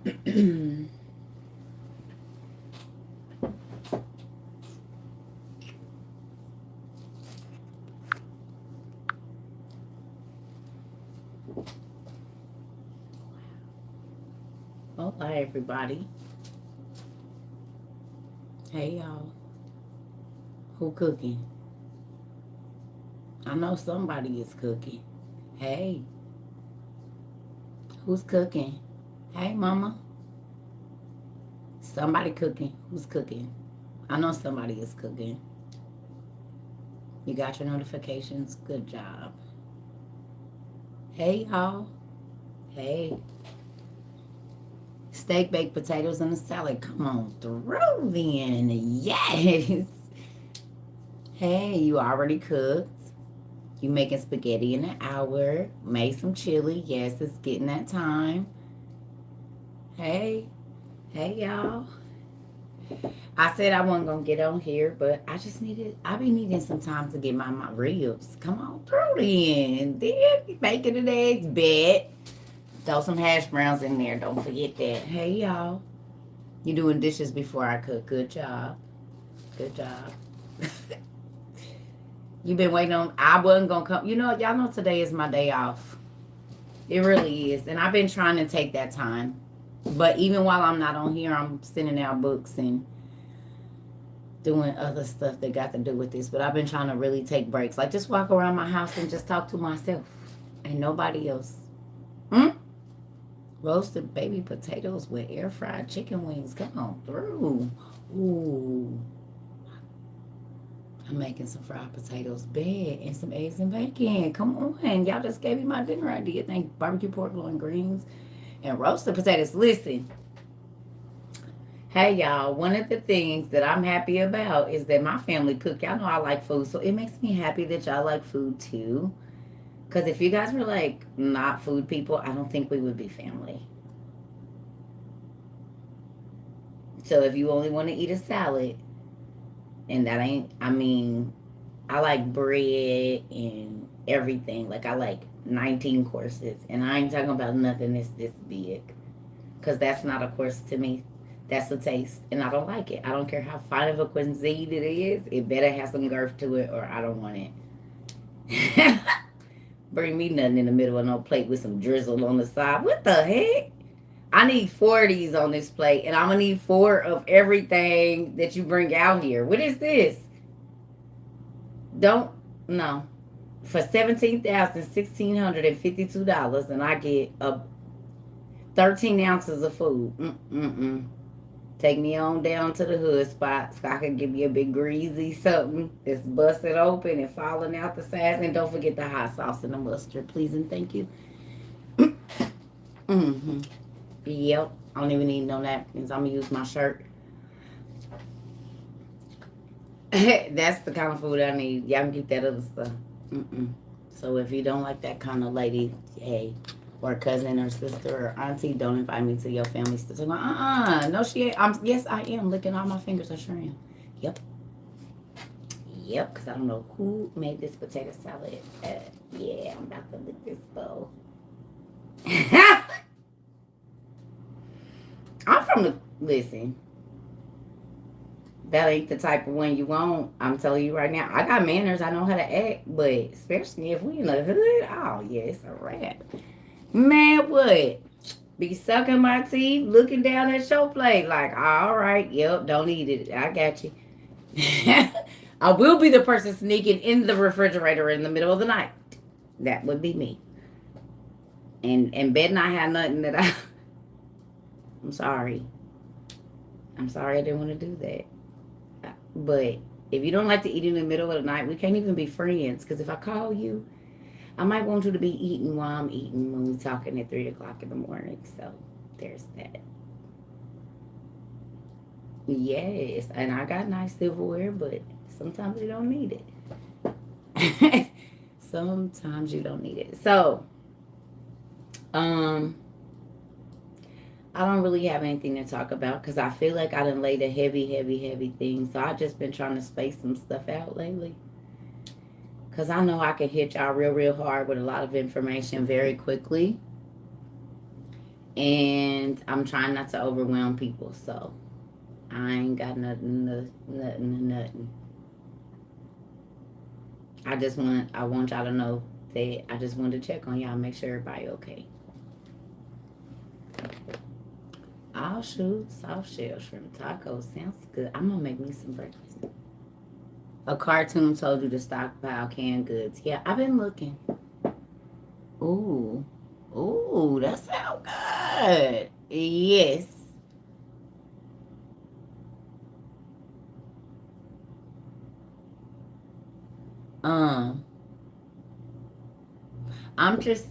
Hola, everybody. Hey, y'all. Who cooking? I know somebody is cooking. Hey, who's cooking? Hey, mama. Somebody cooking. Who's cooking? I know somebody is cooking. You got your notifications? Good job. Hey, y'all. Hey. Steak, baked potatoes, and a salad. Come on through then. Yes. Hey, you already cooked. You making spaghetti in an hour. Made some chili. Yes, it's getting that time. Hey. Hey, y'all. I said I wasn't gonna get on here, but I be needing some time to get my ribs. Come on through then. Then bacon and eggs, bet. Throw some hash browns in there. Don't forget that. Hey y'all. You doing dishes before I cook. Good job. Good job. You been waiting on I wasn't gonna come. You know, y'all know today is my day off. It really is. And I've been trying to take that time. But even while I'm not on here, I'm sending out books and doing other stuff that got to do with this. But I've been trying to really take breaks. Like just walk around my house and just talk to myself and nobody else. Hmm? Roasted baby potatoes with air fried chicken wings. Come on through. Ooh. I'm making some fried potatoes, bed, and some eggs and bacon. Come on. Y'all just gave me my dinner idea. Thank barbecue pork, and greens, and roasted potatoes. Listen. Hey y'all, one of the things that I'm happy about is that my family cook. Y'all know I like food, so it makes me happy that y'all like food too. Because if you guys were like not food people, I don't think we would be family. So if you only want to eat a salad, and that ain't, I mean, I like bread and everything. Like I like 19 courses, and I ain't talking about nothing that's this big. Because that's not a course to me. That's a taste, and I don't like it. I don't care how fine of a cuisine it is. It better have some girth to it, or I don't want it. Bring me nothing in the middle of no plate with some drizzle on the side. What the heck? I need 4 of these on this plate, and I'm gonna need 4 of everything that you bring out here. What is this? Don't no. For $17,652, and I get 13 ounces of food. Mm-mm-mm. Take me on down to the hood spot so I can give me a big greasy something that's busted open and falling out the sides. And don't forget the hot sauce and the mustard, please and thank you. Mm-hmm. Yep. I don't even need no napkins. I'm gonna use my shirt. That's the kind of food I need. Y'all can keep that other stuff. Mm-mm. So if you don't like that kind of lady, hey, or cousin or sister or auntie, don't invite me to your family. Still like, no, she ain't. Yes, I am licking all my fingers. I sure am. Yep, yep. Because I don't know who made this potato salad. Yeah, I'm about to lick this bowl. I'm from the listen. That ain't the type of one you want. I'm telling you right now. I got manners. I know how to act, but especially if we in the hood, oh yeah, it's a wrap. Man, what? Be sucking my teeth, looking down at your plate, like, all right, yep, don't eat it. I got you. I will be the person sneaking in the refrigerator in the middle of the night. That would be me. And bet not have nothing that I. I'm sorry. I'm sorry I didn't want to do that. But if you don't like to eat in the middle of the night, we can't even be friends. Because if I call you, I might want you to be eating while I'm eating when we talking at 3 o'clock in the morning. So there's that. Yes, and I got nice silverware, but sometimes you don't need it. Sometimes you don't need it. So, um, I don't really have anything to talk about because I feel like I done laid a heavy, heavy, heavy thing. So I just been trying to space some stuff out lately. Because I know I can hit y'all real, real hard with a lot of information very quickly. And I'm trying not to overwhelm people, so I ain't got nothing. I want y'all to know that I just wanted to check on y'all, make sure everybody okay. I'll shoot soft shell shrimp tacos. Sounds good. I'm gonna make me some breakfast. A cartoon told you to stockpile canned goods. Yeah, I've been looking. Ooh. Ooh, that sounds good. Yes. Um, I'm just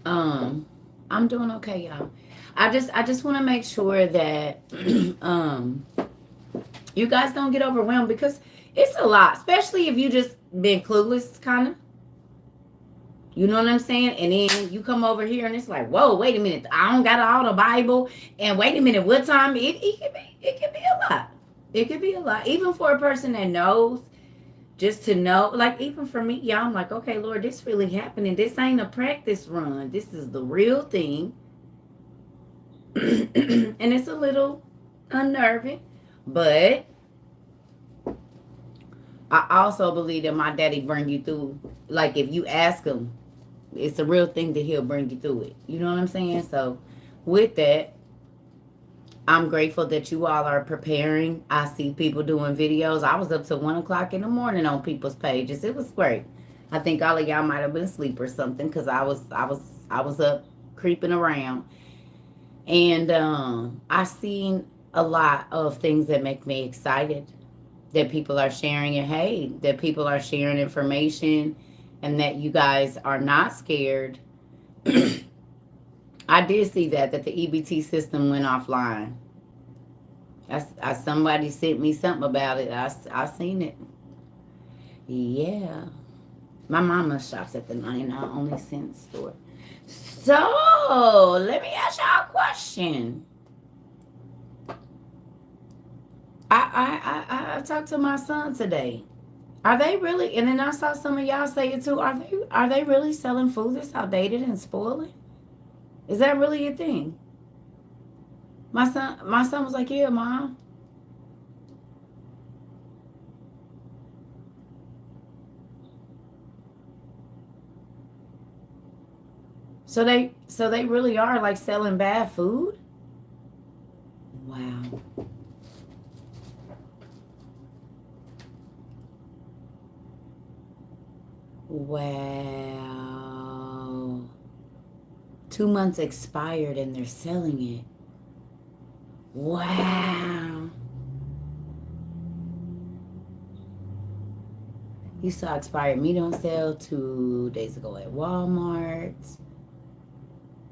um I'm doing okay, y'all. I just want to make sure that um you guys don't get overwhelmed because it's a lot, especially if you just been clueless kind of. You know what I'm saying? And then you come over here and it's like, whoa, wait a minute. I don't got all the Bible. And wait a minute, what time? It could be a lot. It could be a lot. Even for a person that knows, just to know, like even for me, y'all, I'm like, okay, Lord, this really happening. This ain't a practice run. This is the real thing. And it's a little unnerving. But I also believe that my daddy bring you through. Like if you ask him, it's a real thing that he'll bring you through it. You know what I'm saying? So with that, I'm grateful that you all are preparing. I see people doing videos. I was up till 1 o'clock in the morning on people's pages. It was great. I think all of y'all might have been asleep or something because I was up creeping around. And I seen a lot of things that make me excited. That people are sharing it. Hey, that people are sharing information and that you guys are not scared. I did see that the EBT system went offline. Somebody sent me something about it. I seen it. Yeah. My mama shops at the 99 only cent store. So let me ask y'all a question. I talked to my son today. Are they really? And then I saw some of y'all say it too. Are they really selling food that's outdated and spoiling? Is that really a thing? My son was like, yeah, mom. So they really are like selling bad food? Wow. Wow. 2 months expired and they're selling it. Wow. You saw expired meat on sale 2 days ago at Walmart.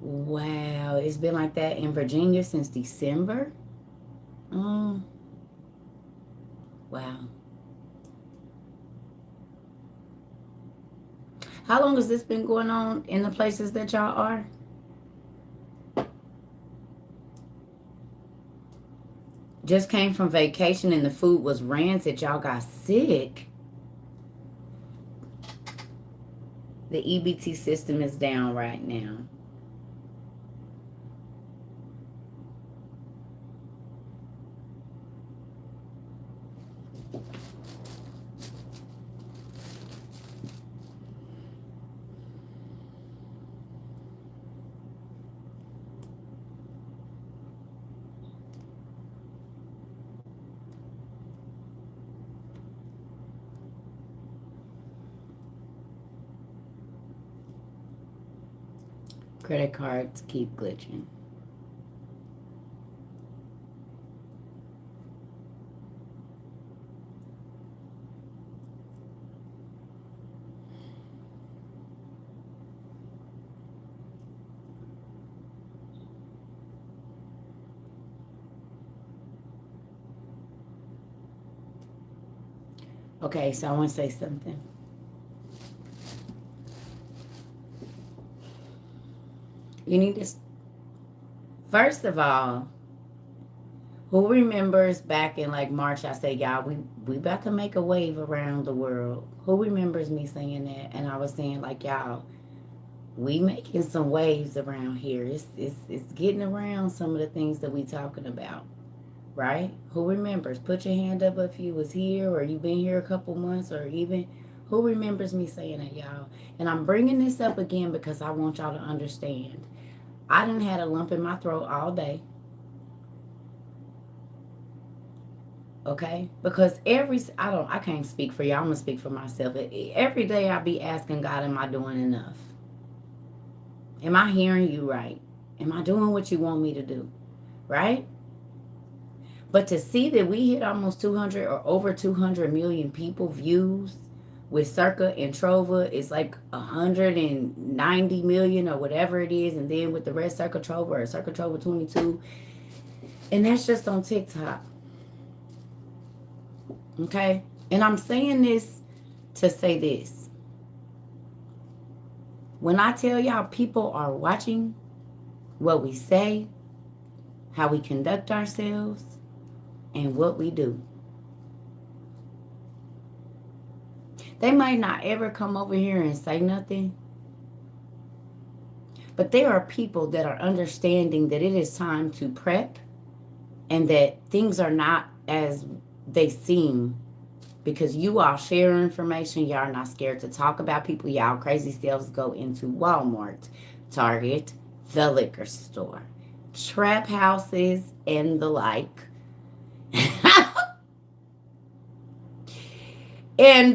Wow. It's been like that in Virginia since December? Oh, wow. How long has this been going on in the places that y'all are? Just came from vacation and the food was rancid. Y'all got sick. The EBT system is down right now. Credit cards keep glitching. Okay, so I want to say something. You need to, first of all, who remembers back in like March, I said, y'all, we about to make a wave around the world. Who remembers me saying that? And I was saying, like, y'all, We making some waves around here. It's getting around some of the things that we talking about, right? Who remembers? Put your hand up if you was here or you been here a couple months or even who remembers me saying that, y'all. And I'm bringing this up again because I want y'all to understand. I done had a lump in my throat all day. Okay, because I can't speak for y'all. I'm gonna speak for myself. Every day I be asking God, am I doing enough? Am I hearing you right? Am I doing what you want me to do? Right? But to see that we hit almost 200 or over 200 million people views with Circa and Trova, it's like 190 million or whatever it is. And then with the rest, Circa Trova or Circa Trova 22. And that's just on TikTok. Okay? And I'm saying this to say this. When I tell y'all people are watching what we say, how we conduct ourselves, and what we do. They might not ever come over here and say nothing, but there are people that are understanding that it is time to prep and that things are not as they seem because you all share information. Y'all are not scared to talk about people. Y'all crazy selves go into Walmart, Target, the liquor store, trap houses, and the like. And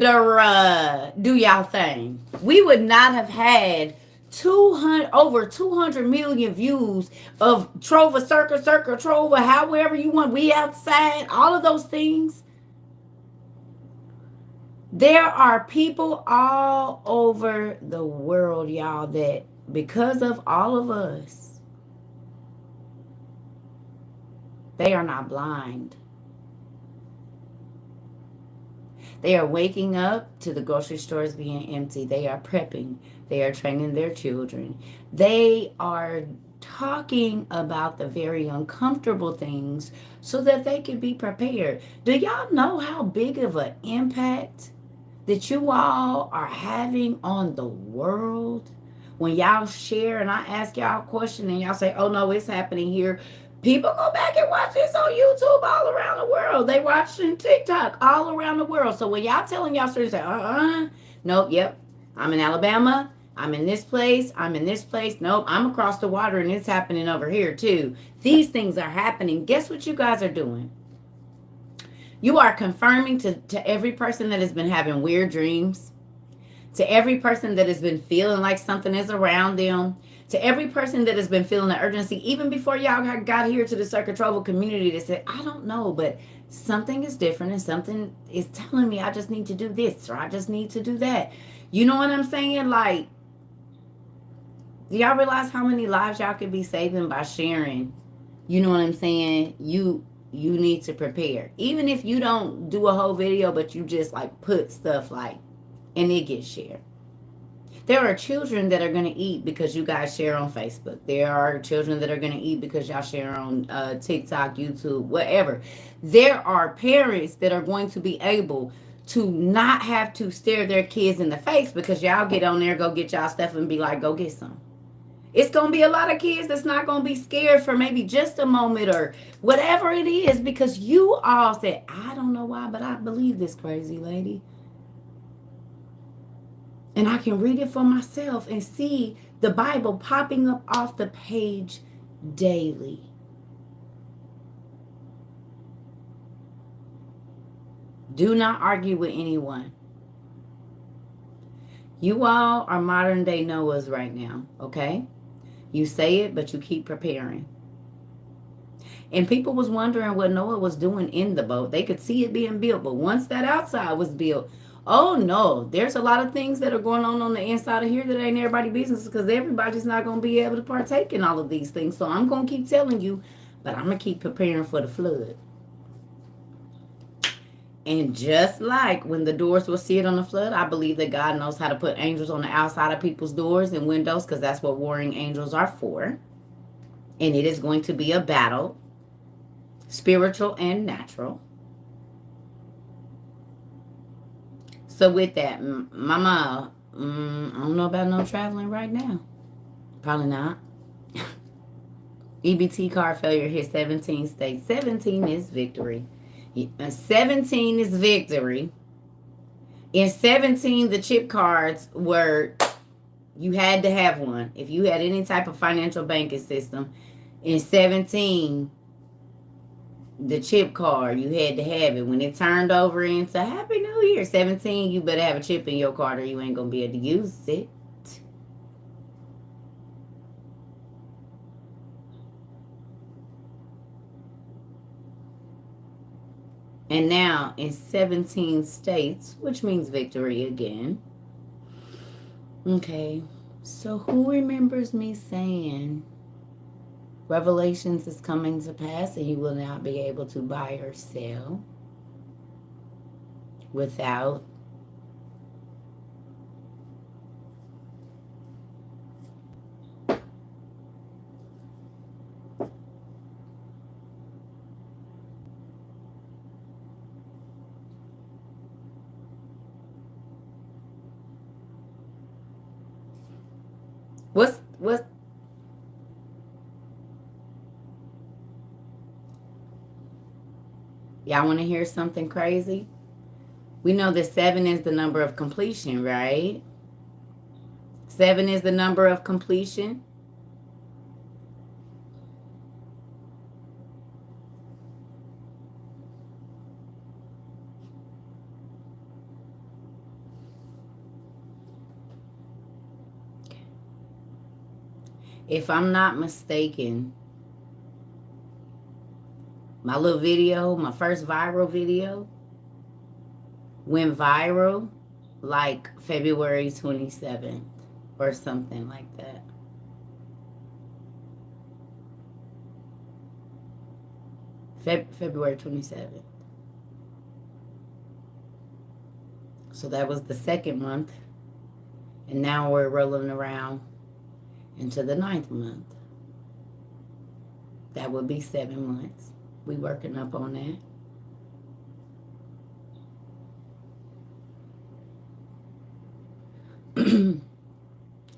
do y'all thing. We would not have had over 200 million views of Trova, Circa, Trova, however you want. We outside, all of those things. There are people all over the world, y'all, that because of all of us, they are not blind. They are waking up to the grocery stores being empty. They are prepping. They are training their children. They are talking about the very uncomfortable things so that they can be prepared. Do y'all know how big of an impact that you all are having on the world? When y'all share and I ask y'all a question and y'all say, oh no, it's happening here. People go back and watch this on YouTube all around the world. They watching TikTok all around the world. So when y'all telling y'all stories, say, nope, yep, I'm in Alabama. I'm in this place. I'm in this place. Nope, I'm across the water and it's happening over here too. These things are happening. Guess what you guys are doing? You are confirming to every person that has been having weird dreams, to every person that has been feeling like something is around them, to every person that has been feeling the urgency, even before y'all got here to the Circa Trova community that said, I don't know, but something is different and something is telling me I just need to do this or I just need to do that. You know what I'm saying? Like, do y'all realize how many lives y'all could be saving by sharing? You know what I'm saying? You need to prepare. Even if you don't do a whole video, but you just like put stuff like, and it gets shared. There are children that are going to eat because you guys share on Facebook. There are children that are going to eat because y'all share on TikTok, YouTube, whatever. There are parents that are going to be able to not have to stare their kids in the face because y'all get on there, go get y'all stuff and be like, go get some. It's going to be a lot of kids that's not going to be scared for maybe just a moment or whatever it is because you all said, I don't know why, but I believe this crazy lady. And I can read it for myself and see the Bible popping up off the page daily. Do not argue with anyone. You all are modern day Noahs right now, okay? You say it, but you keep preparing. And people was wondering what Noah was doing in the boat. They could see it being built, but once that outside was built, oh no, there's a lot of things that are going on the inside of here that ain't everybody's business because everybody's not going to be able to partake in all of these things. So I'm going to keep telling you, but I'm going to keep preparing for the flood. And just like when the doors were sealed on the flood, I believe that God knows how to put angels on the outside of people's doors and windows because that's what warring angels are for. And it is going to be a battle, spiritual and natural. So with that, Mama, I don't know about no traveling right now. Probably not. EBT card failure hit 17 states. 17 is victory. 17 is victory. In 17, the chip cards were, you had to have one. If you had any type of financial banking system, in 17, the chip card, you had to have it. When it turned over into Happy New Year, 17, you better have a chip in your card or you ain't going to be able to use it. And now in 17 states, which means victory again. Okay, so who remembers me saying Revelations is coming to pass and you will not be able to buy or sell without what's y'all want to hear something crazy? We know that 7 is the number of completion, right? 7 is the number of completion. If I'm not mistaken, my little video, my first viral video, went viral like February 27th or something like that. February 27th. So that was the second month. And now we're rolling around into the 9th month. That would be 7 months. We working up on that.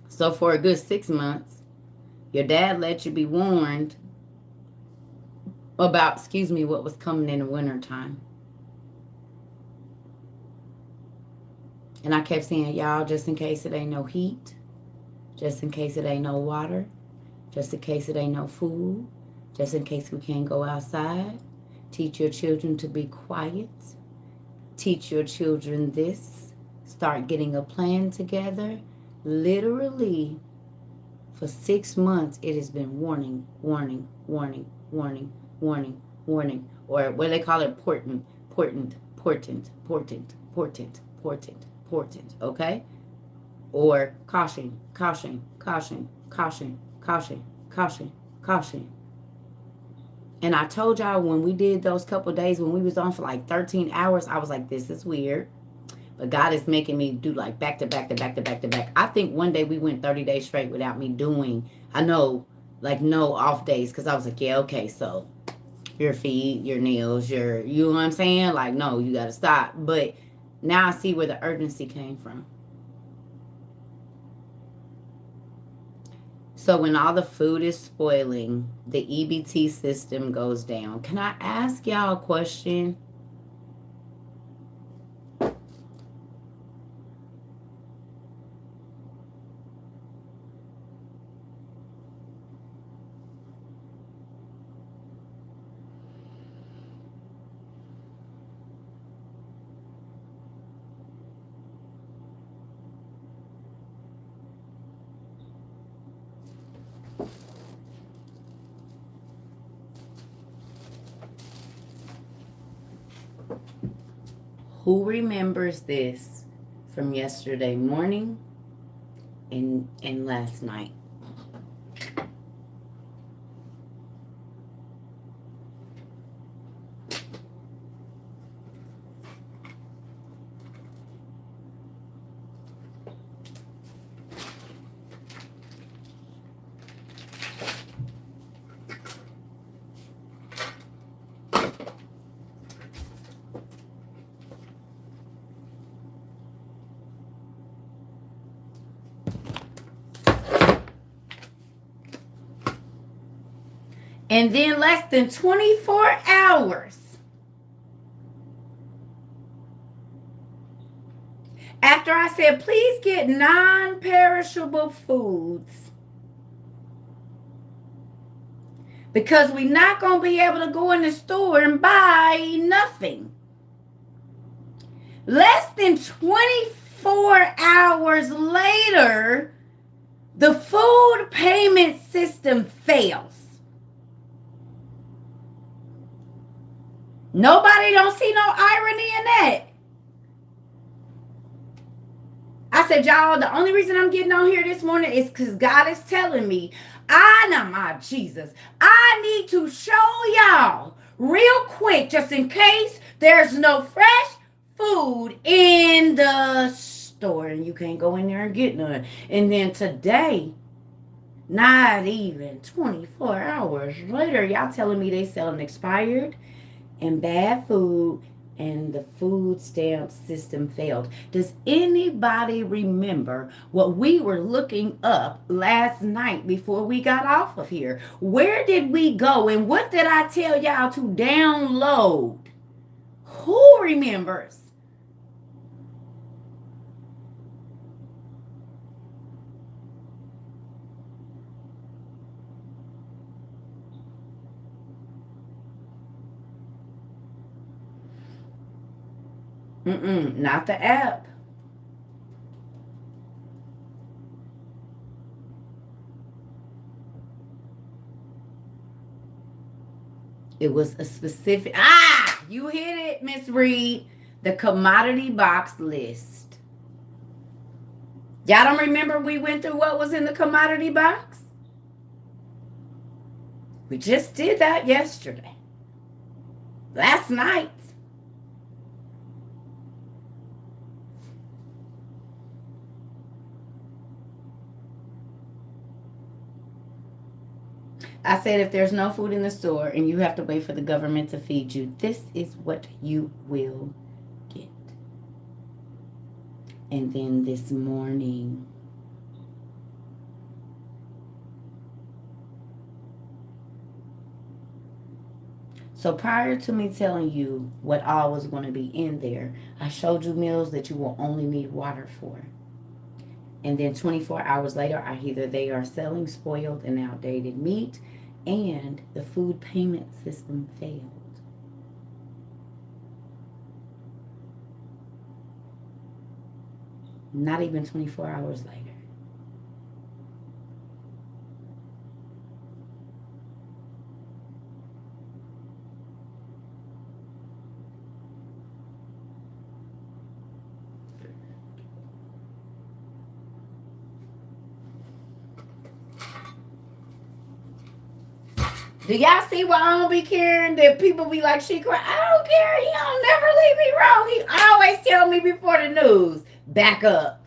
So for a good 6 months, your dad let you be warned about, what was coming in the wintertime. And I kept saying, y'all, just in case it ain't no heat, just in case it ain't no water, just in case it ain't no food, just in case we can't go outside, teach your children to be quiet, teach your children this, start getting a plan together. Literally, for 6 months, it has been warning, warning, warning, warning, warning, warning, or what do they call it? Portent, okay? Or caution, caution, caution, caution, caution, caution, caution. And I told y'all when we did those couple days when we was on for like 13 hours, I was like, this is weird. But God is making me do like back to back to back to back to back. I think one day we went 30 days straight without me doing, I know, like no off days. Because I was like, yeah, okay, so your feet, your nails, you know what I'm saying? Like, no, you got to stop. But now I see where the urgency came from. So when all the food is spoiling, the EBT system goes down. Can I ask y'all a question? Who remembers this from yesterday morning and last night? And then less than 24 hours after I said, please get non-perishable foods, because we're not going to be able to go in the store and buy nothing. Less than 24 hours later, the food payment system fails. Nobody don't see no irony in that. I said, y'all, the only reason I'm getting on here this morning is because God is telling me, my Jesus, I need to show y'all real quick, just in case there's no fresh food in the store and you can't go in there and get none. And then today, not even 24 hours later, y'all telling me they selling expired and bad food, and the food stamp system failed. Does anybody remember what we were looking up last night before we got off of here? Where did we go, and what did I tell y'all to download? Who remembers? Not the app. It was a specific, you hit it, Miss Reed. The commodity box list. Y'all don't remember we went through what was in the commodity box? We just did that yesterday. Last night. I said, if there's no food in the store and you have to wait for the government to feed you, this is what you will get. And then this morning, so prior to me telling you what all was going to be in there, I showed you meals that you will only need water for. And then 24 hours later, either they are selling spoiled and outdated meat, and the food payment system failed. Not even 24 hours later. Do y'all see why I don't be caring that people be like, she cry? I don't care. He don't never leave me wrong. He always tell me before the news. Back up.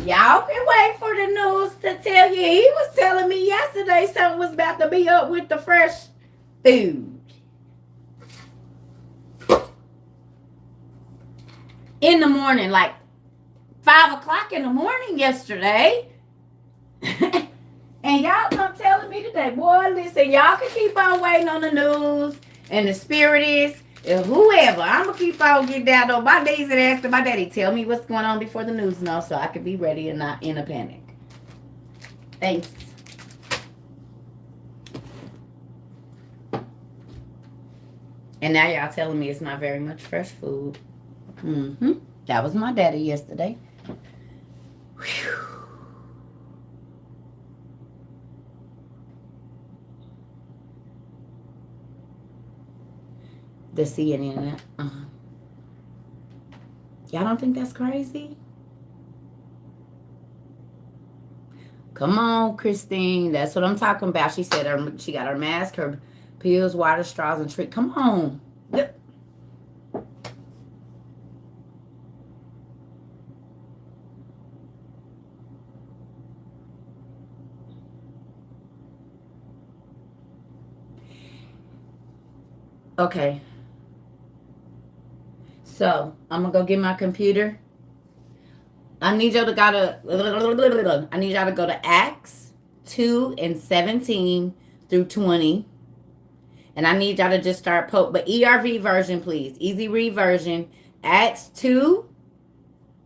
Y'all can wait for the news to tell you. He was telling me yesterday something was about to be up with the fresh food. In the morning, like 5 o'clock in the morning yesterday. And y'all come telling me today, boy, listen, y'all can keep on waiting on the news and the spiritists and whoever. I'm going to keep on getting down on my knees and asking my daddy, tell me what's going on before the news knows so I can be ready and not in a panic. Thanks. And now y'all telling me it's not very much fresh food. That was my daddy yesterday. Whew. The CNN. Y'all don't think that's crazy? Come on, Christine. That's what I'm talking about. She said she got her mask, her pills, water, straws, and treat. Come on. Yep. Okay. So I'm gonna go get my computer. I need y'all to go to Acts 2 and 17 through 20. And I need y'all to just start but ERV version, please. Easy read version. Acts 2,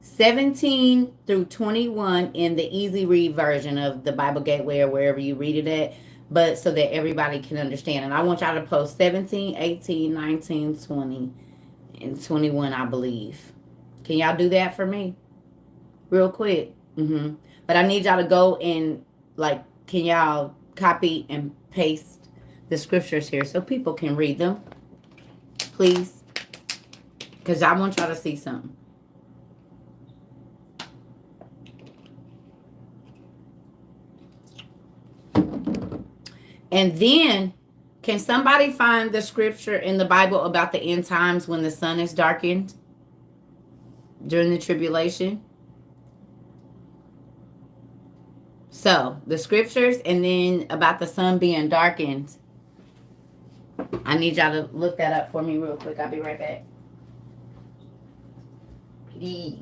17 through 21 in the easy read version of the Bible Gateway or wherever you read it at. But so that everybody can understand. And I want y'all to post 17, 18, 19, 20, and 21, I believe. Can y'all do that for me? Real quick. But I need y'all to go and, like, can y'all copy and paste the scriptures here so people can read them? Please. Because I want y'all to see something. And then, can somebody find the scripture in the Bible about the end times when the sun is darkened during the tribulation? So, the scriptures and then about the sun being darkened. I need y'all to look that up for me real quick. I'll be right back. Please.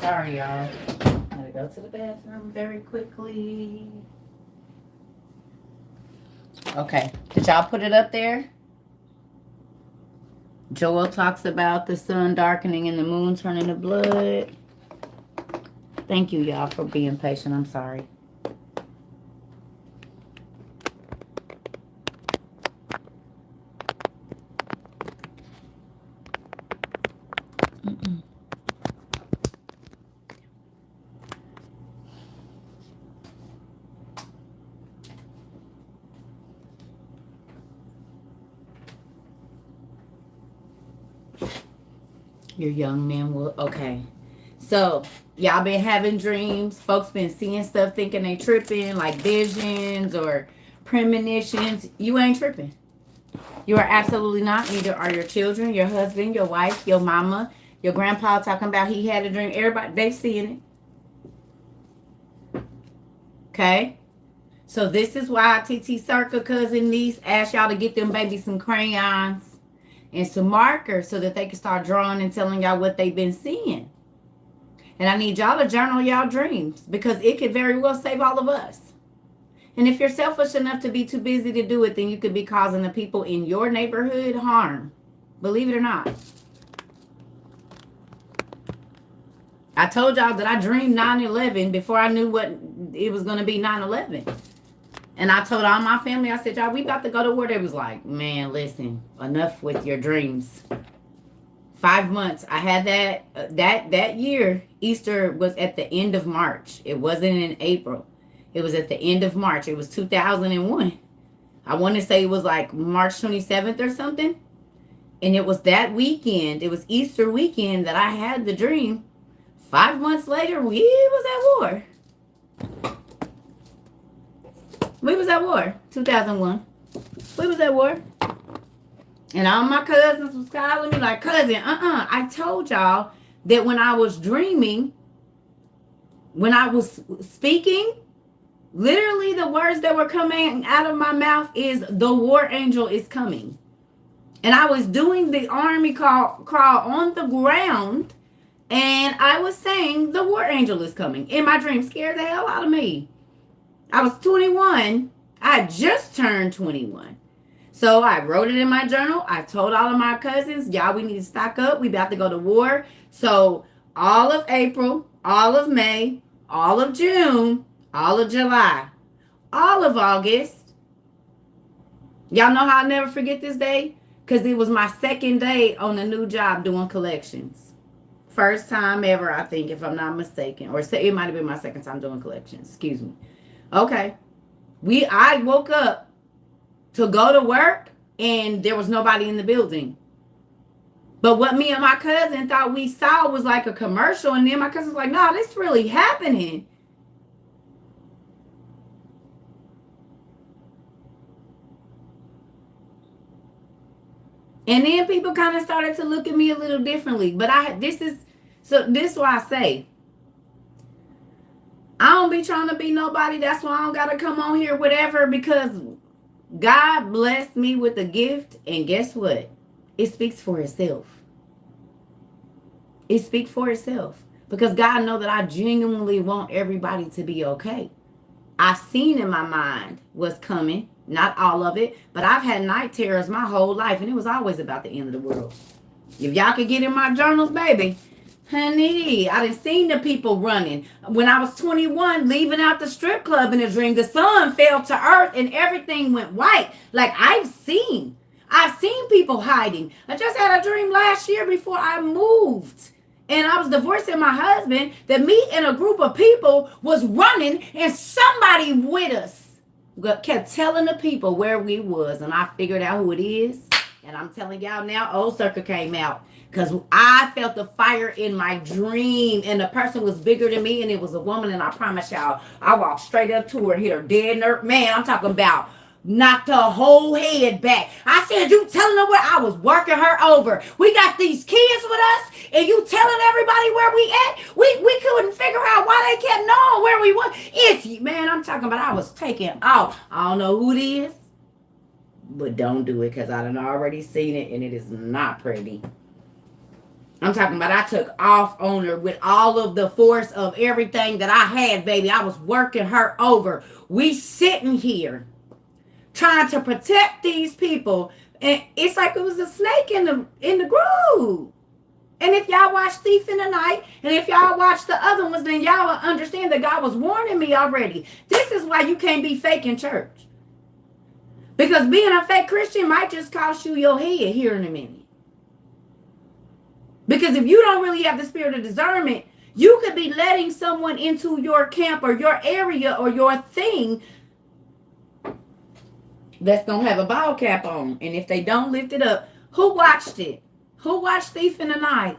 Sorry, y'all. I'm going to go to the bathroom very quickly. Okay. Did y'all put it up there? Joel talks about the sun darkening and the moon turning to blood. Thank you, y'all, for being patient. I'm sorry. Your young man will. Okay. So, y'all been having dreams. Folks been seeing stuff thinking they tripping, like visions or premonitions. You ain't tripping. You are absolutely not. Neither are your children, your husband, your wife, your mama, your grandpa talking about he had a dream. Everybody, they seeing it. Okay? So this is why TT Circa cousin niece asked y'all to get them babies some crayons and some markers so that they can start drawing and telling y'all what they've been seeing. And I need y'all to journal y'all dreams because it could very well save all of us. And if you're selfish enough to be too busy to do it, then you could be causing the people in your neighborhood harm. Believe it or not. I told y'all that I dreamed 9/11 before I knew what it was going to be 9/11. And I told all my family, I said, y'all, we about to go to war. They was like, man, listen, enough with your dreams. 5 months. I had that year. Easter was at the end of March. It wasn't in April. It was at the end of March. It was 2001. I want to say it was like March 27th or something. And it was that weekend. It was Easter weekend that I had the dream. 5 months later, we was at war. We was at war. 2001. We was at war. And all my cousins was calling me like, cousin, I told y'all that when I was dreaming, when I was speaking, literally the words that were coming out of my mouth is the war angel is coming. And I was doing the army crawl on the ground, and I was saying the war angel is coming. In my dream, scared the hell out of me. I was 21. I just turned 21. So I wrote it in my journal. I told all of my cousins, y'all, we need to stock up. We about to go to war. So all of April, all of May, all of June, all of July, all of August. Y'all know how I'll never forget this day? Because it was my second day on a new job doing collections. First time ever, I think, if I'm not mistaken. Or it might have been my second time doing collections. Excuse me. Okay. I woke up to go to work, and there was nobody in the building. But what me and my cousin thought we saw was like a commercial, and then my cousin was like, no, this really happening. And then people kind of started to look at me a little differently. But this is why I say, I don't be trying to be nobody. That's why I don't got to come on here, whatever, because God blessed me with a gift, and guess what? It speaks for itself. It speaks for itself. Because God knows that I genuinely want everybody to be okay. I've seen in my mind what's coming. Not all of it. But I've had night terrors my whole life, and it was always about the end of the world. If y'all could get in my journals, baby. Honey, I done seen the people running. When I was 21, leaving out the strip club in a dream, the sun fell to earth and everything went white. Like I've seen people hiding. I just had a dream last year before I moved. And I was divorcing my husband, that me and a group of people was running, and somebody with us kept telling the people where we was. And I figured out who it is. And I'm telling y'all now, Old Circle came out. Because I felt the fire in my dream, and the person was bigger than me, and it was a woman, and I promise y'all, I walked straight up to her, hit her dead nerve. Man, I'm talking about knocked her whole head back. I said, you telling her where I was working her over. We got these kids with us, and you telling everybody where we at? We couldn't figure out why they kept knowing where we were. It's, man, I'm talking about I was taking off. I don't know who it is, but don't do it, because I done already seen it, and it is not pretty. I'm talking about I took off on her with all of the force of everything that I had, baby. I was working her over. We sitting here trying to protect these people, and it's like it was a snake in the groove. And if y'all watch Thief in the Night, and if y'all watch the other ones, then y'all will understand that God was warning me already. This is why you can't be fake in church. Because being a fake Christian might just cost you your head here in a minute. Because if you don't really have the spirit of discernment, you could be letting someone into your camp or your area or your thing that's going to have a ball cap on. And if they don't lift it up, who watched it? Who watched Thief in the Night?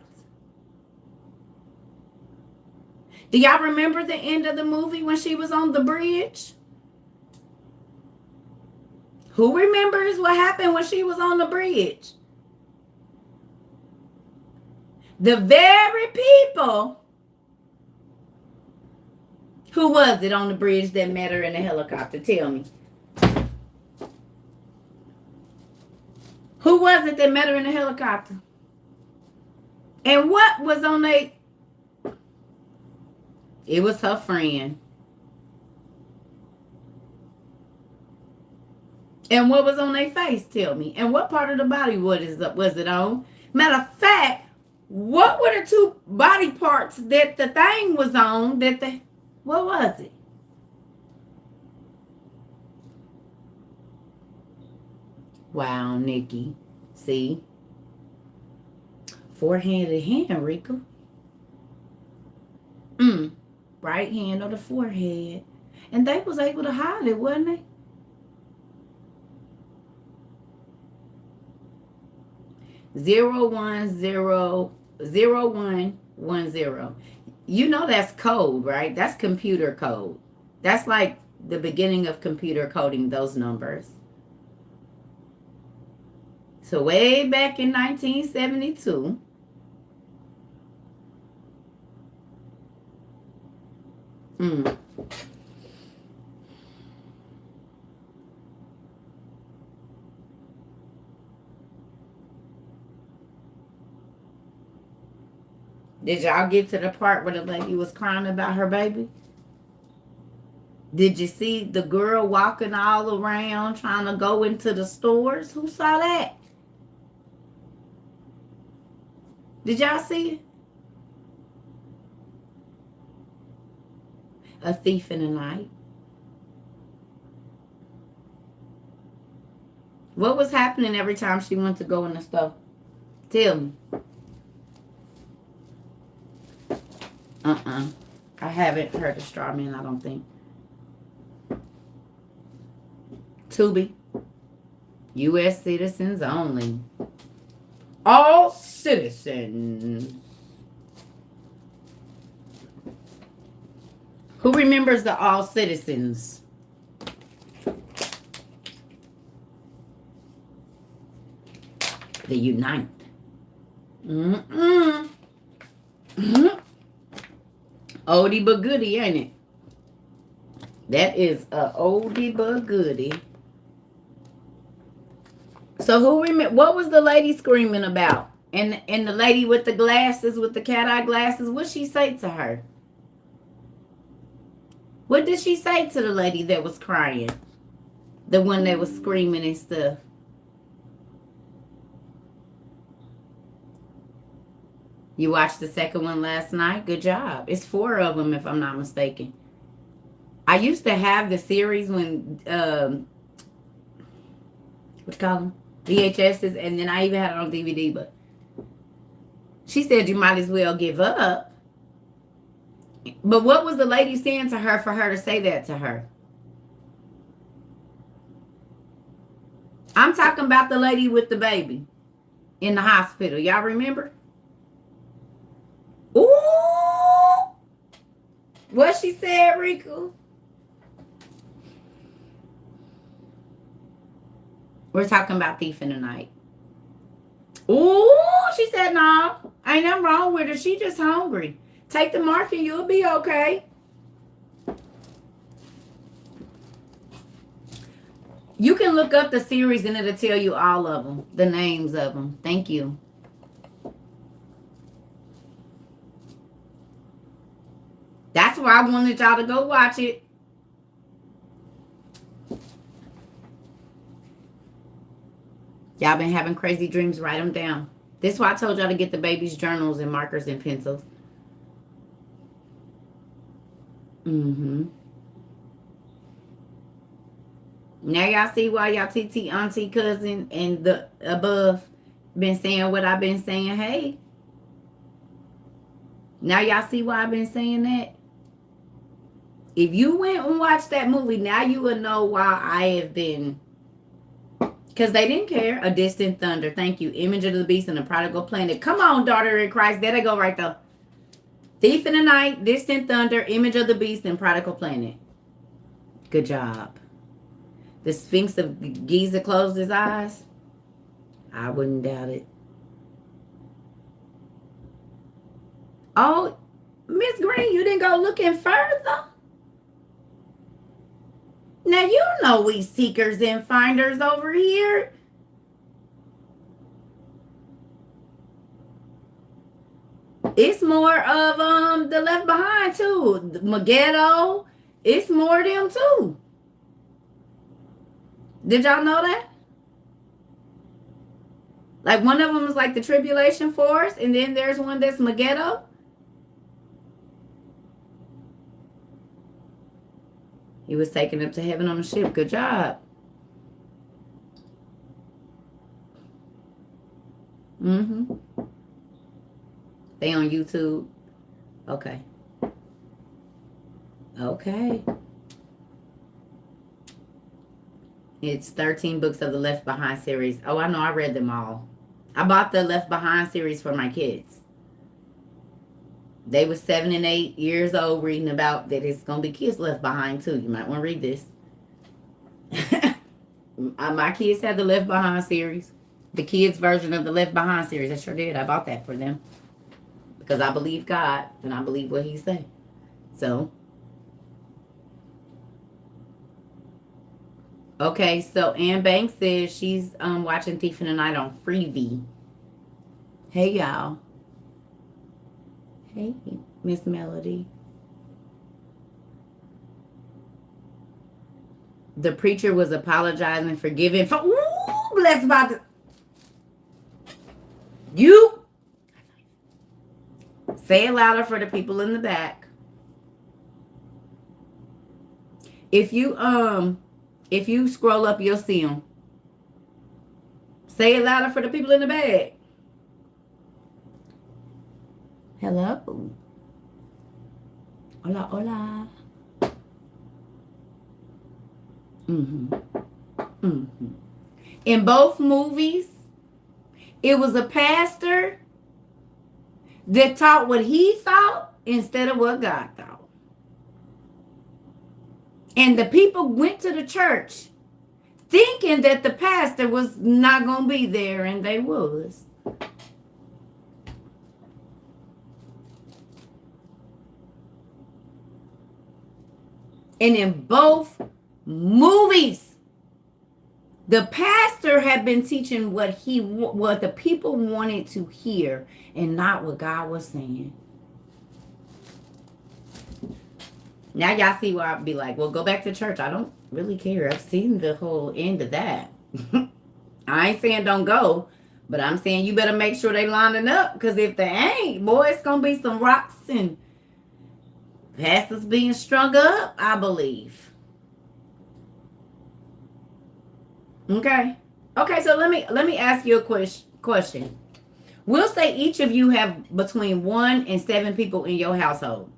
Do y'all remember the end of the movie when she was on the bridge? Who remembers what happened when she was on the bridge? The very people who was it on the bridge that met her in the helicopter? Tell me. Who was it that met her in the helicopter? And what was on they? It was her friend. And what was on their face? Tell me. And what part of the body was it on? Matter of fact, what were the two body parts that the thing was on? What was it? Wow, Nikki. See? Four-handed hand, Rika. Right hand on the forehead. And they was able to hide it, wasn't they? 0110. You know that's code, right? That's computer code. That's like the beginning of computer coding, those numbers. So way back in 1972. Did y'all get to the part where the lady was crying about her baby? Did you see the girl walking all around trying to go into the stores? Who saw that? Did y'all see it? A thief in the night. What was happening every time she went to go in the store? Tell me. I haven't heard of Straw Man, I don't think. Tubi. U.S. citizens only. All citizens. Who remembers the all citizens? The Unite. Oldie but goodie, ain't it? That is a oldie but goodie. So who remember? What was the lady screaming about? And the lady with the glasses, with the cat-eye glasses, what'd she say to her? What did she say to the lady that was crying? The one that was screaming and stuff. You watched the second one last night? Good job. It's 4 of them, if I'm not mistaken. I used to have the series when, what you call them? VHSs, and then I even had it on DVD, but she said you might as well give up. But what was the lady saying to her for her to say that to her? I'm talking about the lady with the baby in the hospital. Y'all remember? Ooh! What she said, Riku? We're talking about Thief in the Night. Ooh, she said, no, ain't nothing wrong with her. She just hungry. Take the mark and you'll be okay. You can look up the series and it'll tell you all of them, the names of them. Thank you. That's why I wanted y'all to go watch it. Y'all been having crazy dreams, write them down. This is why I told y'all to get the baby's journals and markers and pencils. Now y'all see why y'all TT, auntie, cousin, and the above been saying what I've been saying. Hey. Now y'all see why I've been saying that? If you went and watched that movie, now you will know why I have been. Because they didn't care. A Distant Thunder. Thank you. Image of the Beast and the Prodigal Planet. Come on, daughter in Christ. There they go right there. Thief in the Night, Distant Thunder, Image of the Beast, and Prodigal Planet. Good job. The Sphinx of Giza closed his eyes. I wouldn't doubt it. Oh, Miss Green, you didn't go looking further? Now, you know we seekers and finders over here. It's more of the Left Behind, too. Megiddo. It's more of them, too. Did y'all know that? Like, one of them is like the Tribulation Force, and then there's one that's Megiddo. He was taken up to heaven on a ship. Good job. They on YouTube? Okay. Okay. It's 13 books of the Left Behind series. Oh, I know. I read them all. I bought the Left Behind series for my kids. They were 7 and 8 years old reading about that it's going to be kids left behind too. You might want to read this. My kids had the Left Behind series. The kids version of the Left Behind series. I sure did. I bought that for them. Because I believe God and I believe what he said. So. Okay, so Ann Banks says she's watching Thief in the Night on Freevee. Hey, y'all. Hey, Miss Melody. The preacher was apologizing, forgiving for. Ooh, bless about the. You. Say it louder for the people in the back. If you scroll up, you'll see them. Say it louder for the people in the back. Hello. Hola, hola. In both movies, it was a pastor that taught what he thought instead of what God thought. And the people went to the church thinking that the pastor was not going to be there, and they was. And in both movies, the pastor had been teaching what the people wanted to hear and not what God was saying. Now y'all see why I'd be like, well, go back to church. I don't really care. I've seen the whole end of that. I ain't saying don't go, but I'm saying you better make sure they lining up, because if they ain't, boy, it's going to be some rocks and pastors being strung up, I believe. Okay. Okay, so let me ask you a question. We'll say each of you have between 1 and 7 people in your household.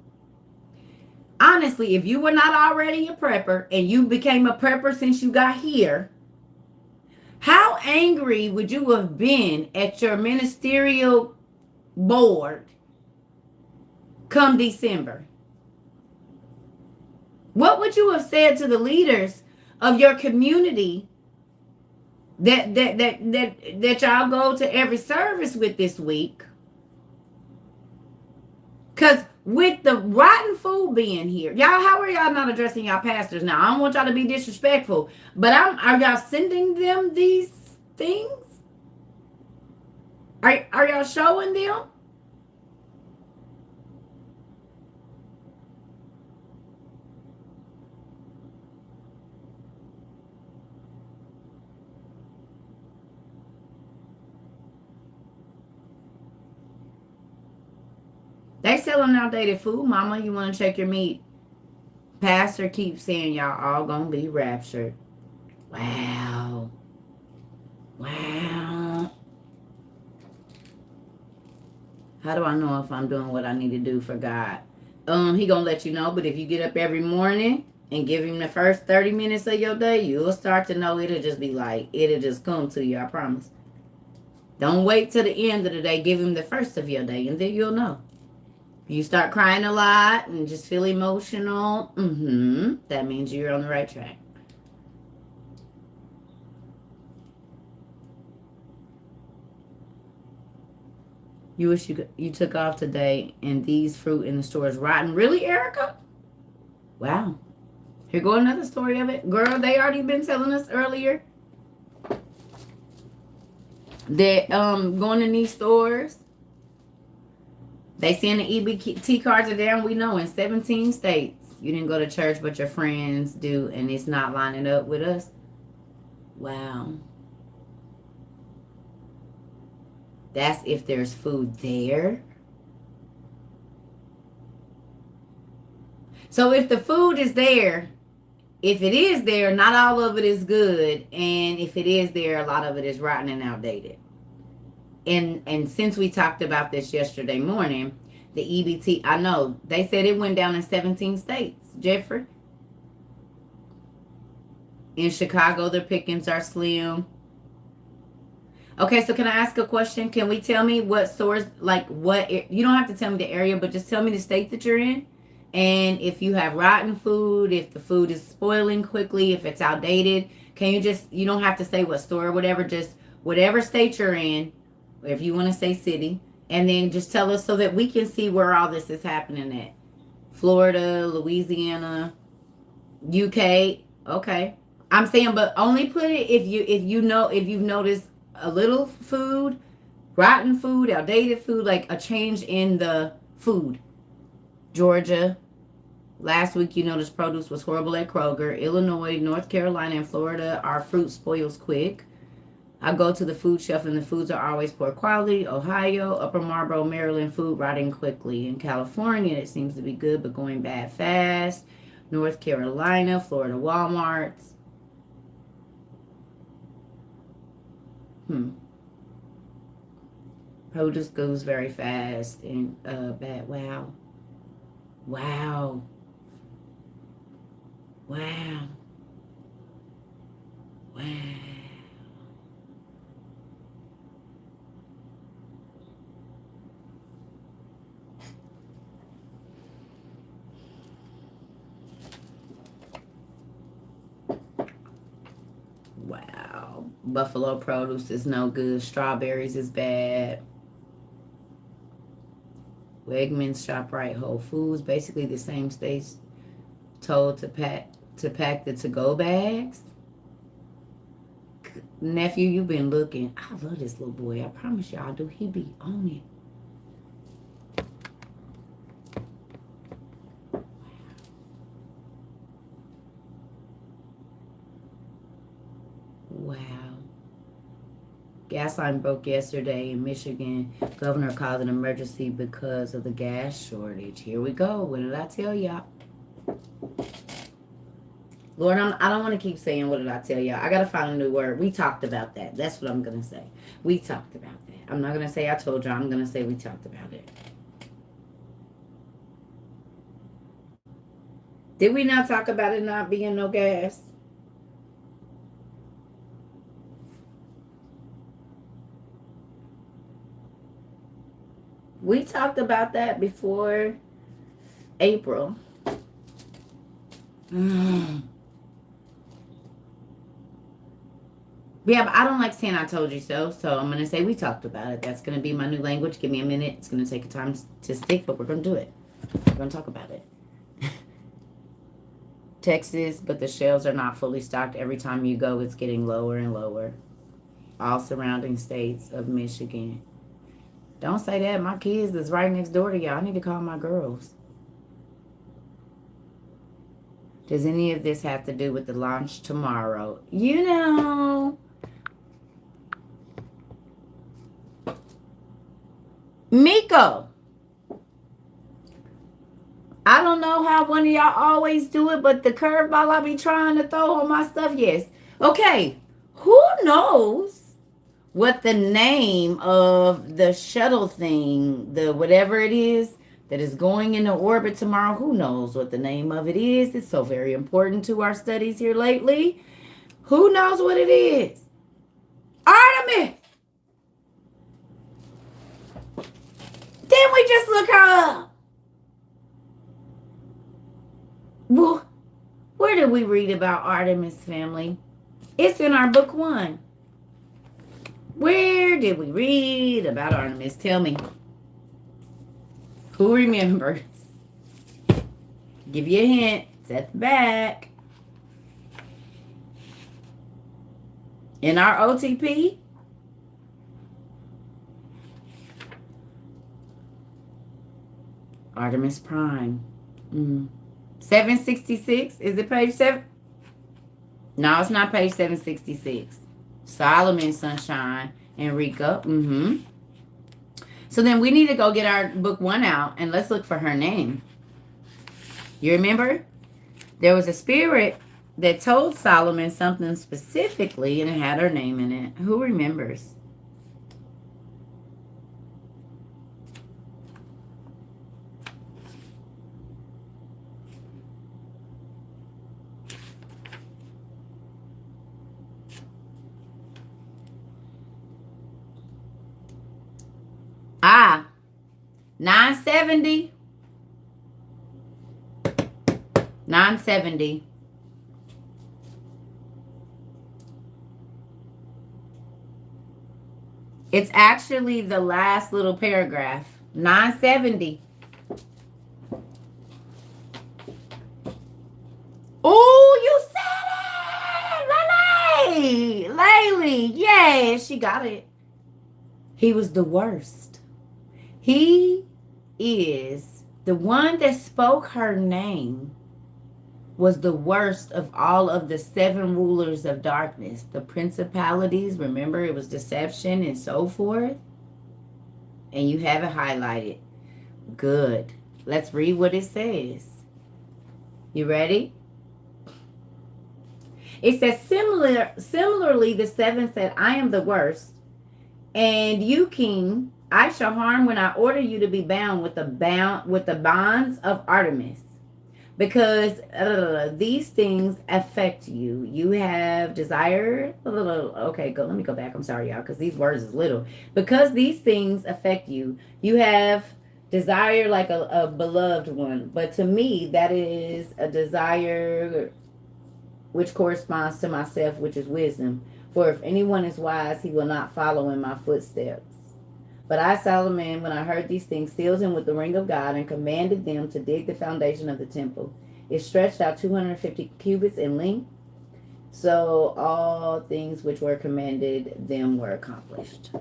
Honestly, if you were not already a prepper and you became a prepper since you got here, how angry would you have been at your ministerial board come December? What would you have said to the leaders of your community that y'all go to every service with this week? Because with the rotten food being here, y'all, how are y'all not addressing y'all pastors now? I don't want y'all to be disrespectful, but are y'all sending them these things? Are y'all showing them? They selling outdated food, mama. You want to check your meat. Pastor keeps saying y'all all gonna be raptured. Wow. Wow. How do I know if I'm doing what I need to do for God? He gonna let you know, but if you get up every morning and give him the first 30 minutes of your day, you'll start to know. It'll just be like, it'll just come to you, I promise. Don't wait till the end of the day. Give him the first of your day, and then you'll know. You start crying a lot and just feel emotional, that means you're on the right track. You wish you took off today and these fruit in the store is rotten. Really, Erica? Wow. Here go another story of it. Girl, they already been telling us earlier that going in these stores, they saying the EBT cards are down. We know in 17 states. You didn't go to church, but your friends do, and it's not lining up with us. Wow. That's if there's food there. So if the food is there, if it is there, not all of it is good. And if it is there, a lot of it is rotten and outdated. And since we talked about this yesterday morning, the EBT, I know they said it went down in 17 states. Jeffrey, in Chicago, the pickings are slim. Okay, so can I ask a question? Can we tell me what stores, like what, you don't have to tell me the area, but just tell me the state that you're in. And if you have rotten food, if the food is spoiling quickly, if it's outdated, can you just, you don't have to say what store or whatever, just whatever state you're in, if you want to say city, and then just tell us so that we can see where all this is happening at. Florida, Louisiana, UK. Okay. I'm saying, but only put it if you've noticed a little food, rotten food, outdated food, like a change in the food. Georgia. Last week you noticed produce was horrible at Kroger. Illinois, North Carolina, and Florida, our fruit spoils quick. I go to the food shelf and the foods are always poor quality. Ohio, Upper Marlboro, Maryland, food rotting quickly. In California, it seems to be good but going bad fast. North Carolina, Florida, Walmarts. Produce goes very fast and bad. Wow. Wow. Wow. Wow. Wow. Buffalo produce is no good. Strawberries is bad. Wegmans, ShopRite, Whole Foods, basically the same states told to pack the to-go bags. Nephew, you've been looking. I love this little boy. I promise y'all, do he be on it? Wow. Gas line broke yesterday in Michigan. Governor called an emergency because of the gas shortage. Here we go. What did I tell y'all? Lord, I don't want to keep saying what did I tell y'all. I got to find a new word. We talked about that. That's what I'm going to say. We talked about that. I'm not going to say I told y'all. I'm going to say we talked about it. Did we not talk about it not being no gas? We talked about that before April. Yeah, but I don't like saying I told you so. So I'm going to say we talked about it. That's going to be my new language. Give me a minute. It's going to take time to stick, but we're going to do it. We're going to talk about it. Texas, but the shelves are not fully stocked. Every time you go, it's getting lower and lower. All surrounding states of Michigan. Don't say that. My kids is right next door to y'all. I need to call my girls. Does any of this have to do with the launch tomorrow? You know, Miko. I don't know how one of y'all always do it, but the curveball I be trying to throw on my stuff, yes. Okay, who knows what the name of the shuttle thing, the whatever it is that is going into orbit tomorrow, who knows what the name of it is? It's so very important to our studies here lately. Who knows what it is? Artemis! Didn't we just look her up? Well, where did we read about Artemis, family? It's in our book 1. Where did we read about Artemis? Tell me. Who remembers? Give you a hint. It's at the back. In our OTP. Artemis Prime. 766. Is it page 7? No, it's not page 766. Solomon, Sunshine, Enrica. So then we need to go get our book 1 out and let's look for her name. You remember? There was a spirit that told Solomon something specifically and it had her name in it. Who remembers? Ah, 970. 970. It's actually the last little paragraph. 970. Oh, you said it! Lele! Laylee. Yeah, she got it. He was the worst. He is the one that spoke her name was the worst of all of the seven rulers of darkness, the principalities. Remember, it was deception and so forth. And you have it highlighted. Good. Let's read what it says. You ready? It says, similarly, the seven said, I am the worst. And you, king, I shall harm when I order you to be bound with the bonds of Artemis. Because these things affect you. You have desire. Okay, let me go back. I'm sorry, y'all, because these words is little. Because these things affect you. You have desire like a beloved one. But to me, that is a desire which corresponds to myself, which is wisdom. For if anyone is wise, he will not follow in my footsteps. But I, Solomon, when I heard these things, sealed him with the ring of God and commanded them to dig the foundation of the temple. It stretched out 250 cubits in length. So all things which were commanded them were accomplished.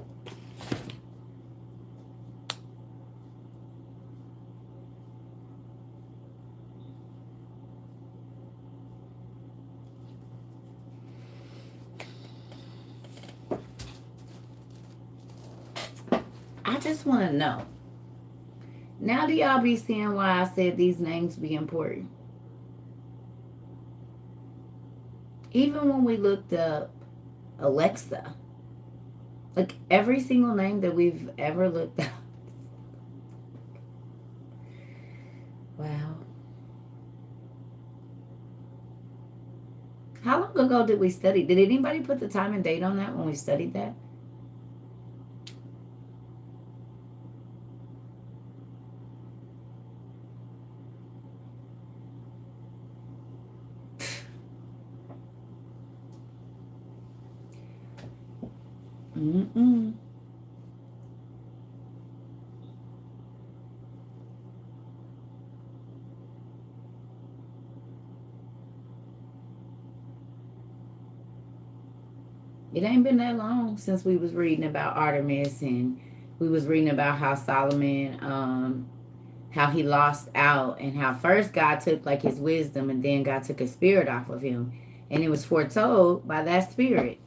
I just want to know. Now do y'all be seeing why I said these names be important? Even when we looked up Alexa, like every single name that we've ever looked up. Wow. How long ago did we study? Did anybody put the time and date on that when we studied that? Mm-mm. It ain't been that long since we was reading about Artemis, and we was reading about how Solomon, how he lost out, and how first God took like his wisdom, and then God took a spirit off of him, and it was foretold by that spirit.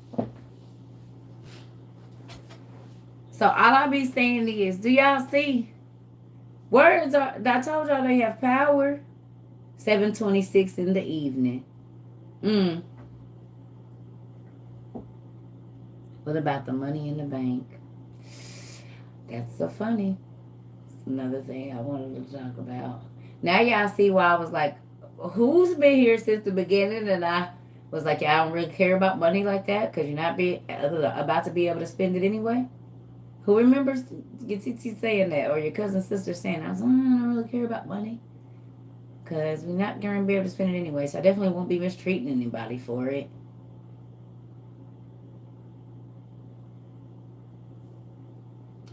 So all I be saying is, do y'all see? Words are. I told y'all they have power. 7:26 in the evening. What about the money in the bank? That's so funny. It's another thing I wanted to talk about. Now y'all see why I was like, who's been here since the beginning? And I was like, yeah, I don't really care about money like that because you're not about to be able to spend it anyway. Who remembers your TT saying that, or your cousin sister saying, I don't really care about money because we're not going to be able to spend it anyway. So I definitely won't be mistreating anybody for it.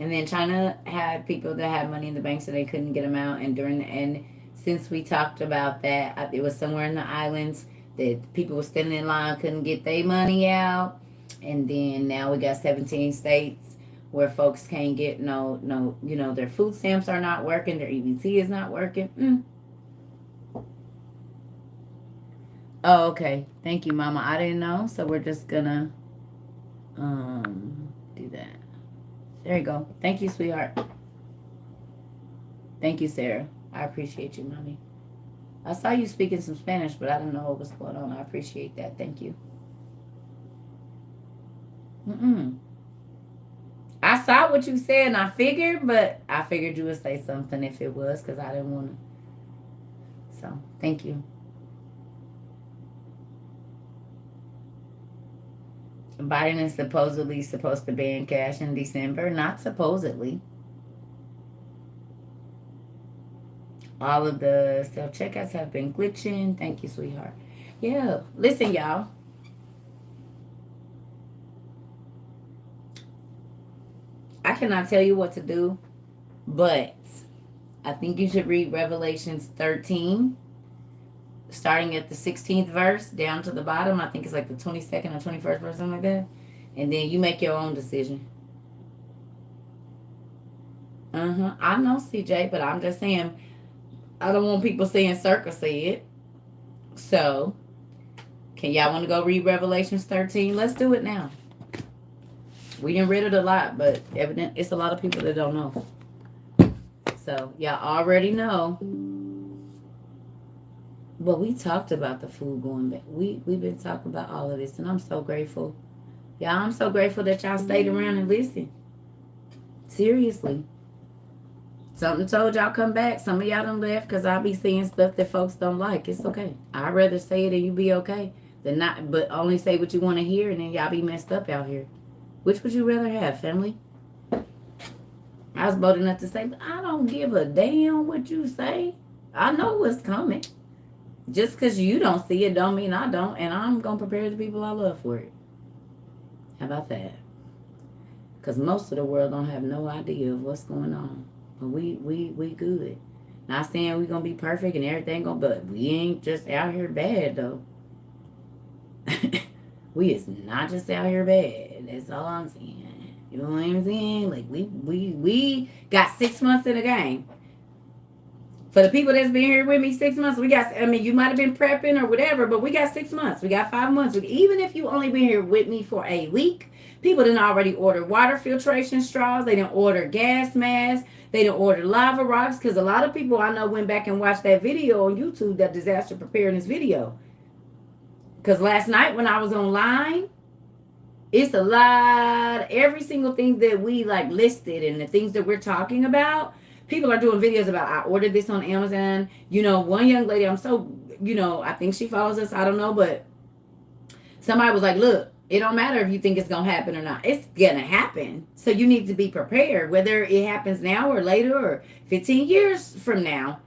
And then China had people that had money in the bank so they couldn't get them out. And during the end, since we talked about that, it was somewhere in the islands that people were standing in line, couldn't get their money out. And then now we got 17 states where folks can't get their food stamps are not working, their EBT is not working. Oh, okay. Thank you, Mama. I didn't know, so we're just gonna do that. There you go. Thank you, sweetheart. Thank you, Sarah. I appreciate you, Mommy. I saw you speaking some Spanish, but I didn't know what was going on. I appreciate that. Thank you. I saw what you said, and I figured you would say something if it was, because I didn't want to. So, thank you. Biden is supposedly supposed to ban cash in December. Not supposedly. All of the self checkouts have been glitching. Thank you, sweetheart. Yeah. Listen, y'all. I cannot tell you what to do, but I think you should read Revelations 13, starting at the 16th verse down to the bottom. I think it's like the 22nd or 21st verse, something like that. And then you make your own decision. I know, CJ, but I'm just saying, I don't want people saying Circa said. So, can y'all want to go read Revelations 13? Let's do it now. We didn't read it a lot, but evident it's a lot of people that don't know. So, y'all already know. But we talked about the food going back. We've been talking about all of this, and I'm so grateful. Y'all, I'm so grateful that y'all stayed around and listened. Seriously. Something told y'all come back. Some of y'all done left because I'll be saying stuff that folks don't like. It's okay. I'd rather say it and you be okay than not, but only say what you want to hear and then y'all be messed up out here. Which would you rather have, family? I was bold enough to say, but I don't give a damn what you say. I know what's coming. Just because you don't see it don't mean I don't, and I'm going to prepare the people I love for it. How about that? Because most of the world don't have no idea of what's going on. But we good. Not saying we going to be perfect and everything but we ain't just out here bad, though. We is not just out here bad. That's all I'm saying. You know what I'm saying? Like, we got 6 months in the game. For the people that's been here with me 6 months, you might have been prepping or whatever, but we got 6 months. We got 5 months. Even if you only been here with me for a week, people didn't already order water filtration straws. They didn't order gas masks. They didn't order lava rocks, because a lot of people I know went back and watched that video on YouTube, that disaster preparedness video. Because last night when I was online, it's a lot, every single thing that we listed and the things that we're talking about, people are doing videos about. I ordered this on Amazon. One young lady, I think she follows us, I don't know, but somebody was like, look, it don't matter if you think it's going to happen or not. It's going to happen. So you need to be prepared, whether it happens now or later or 15 years from now,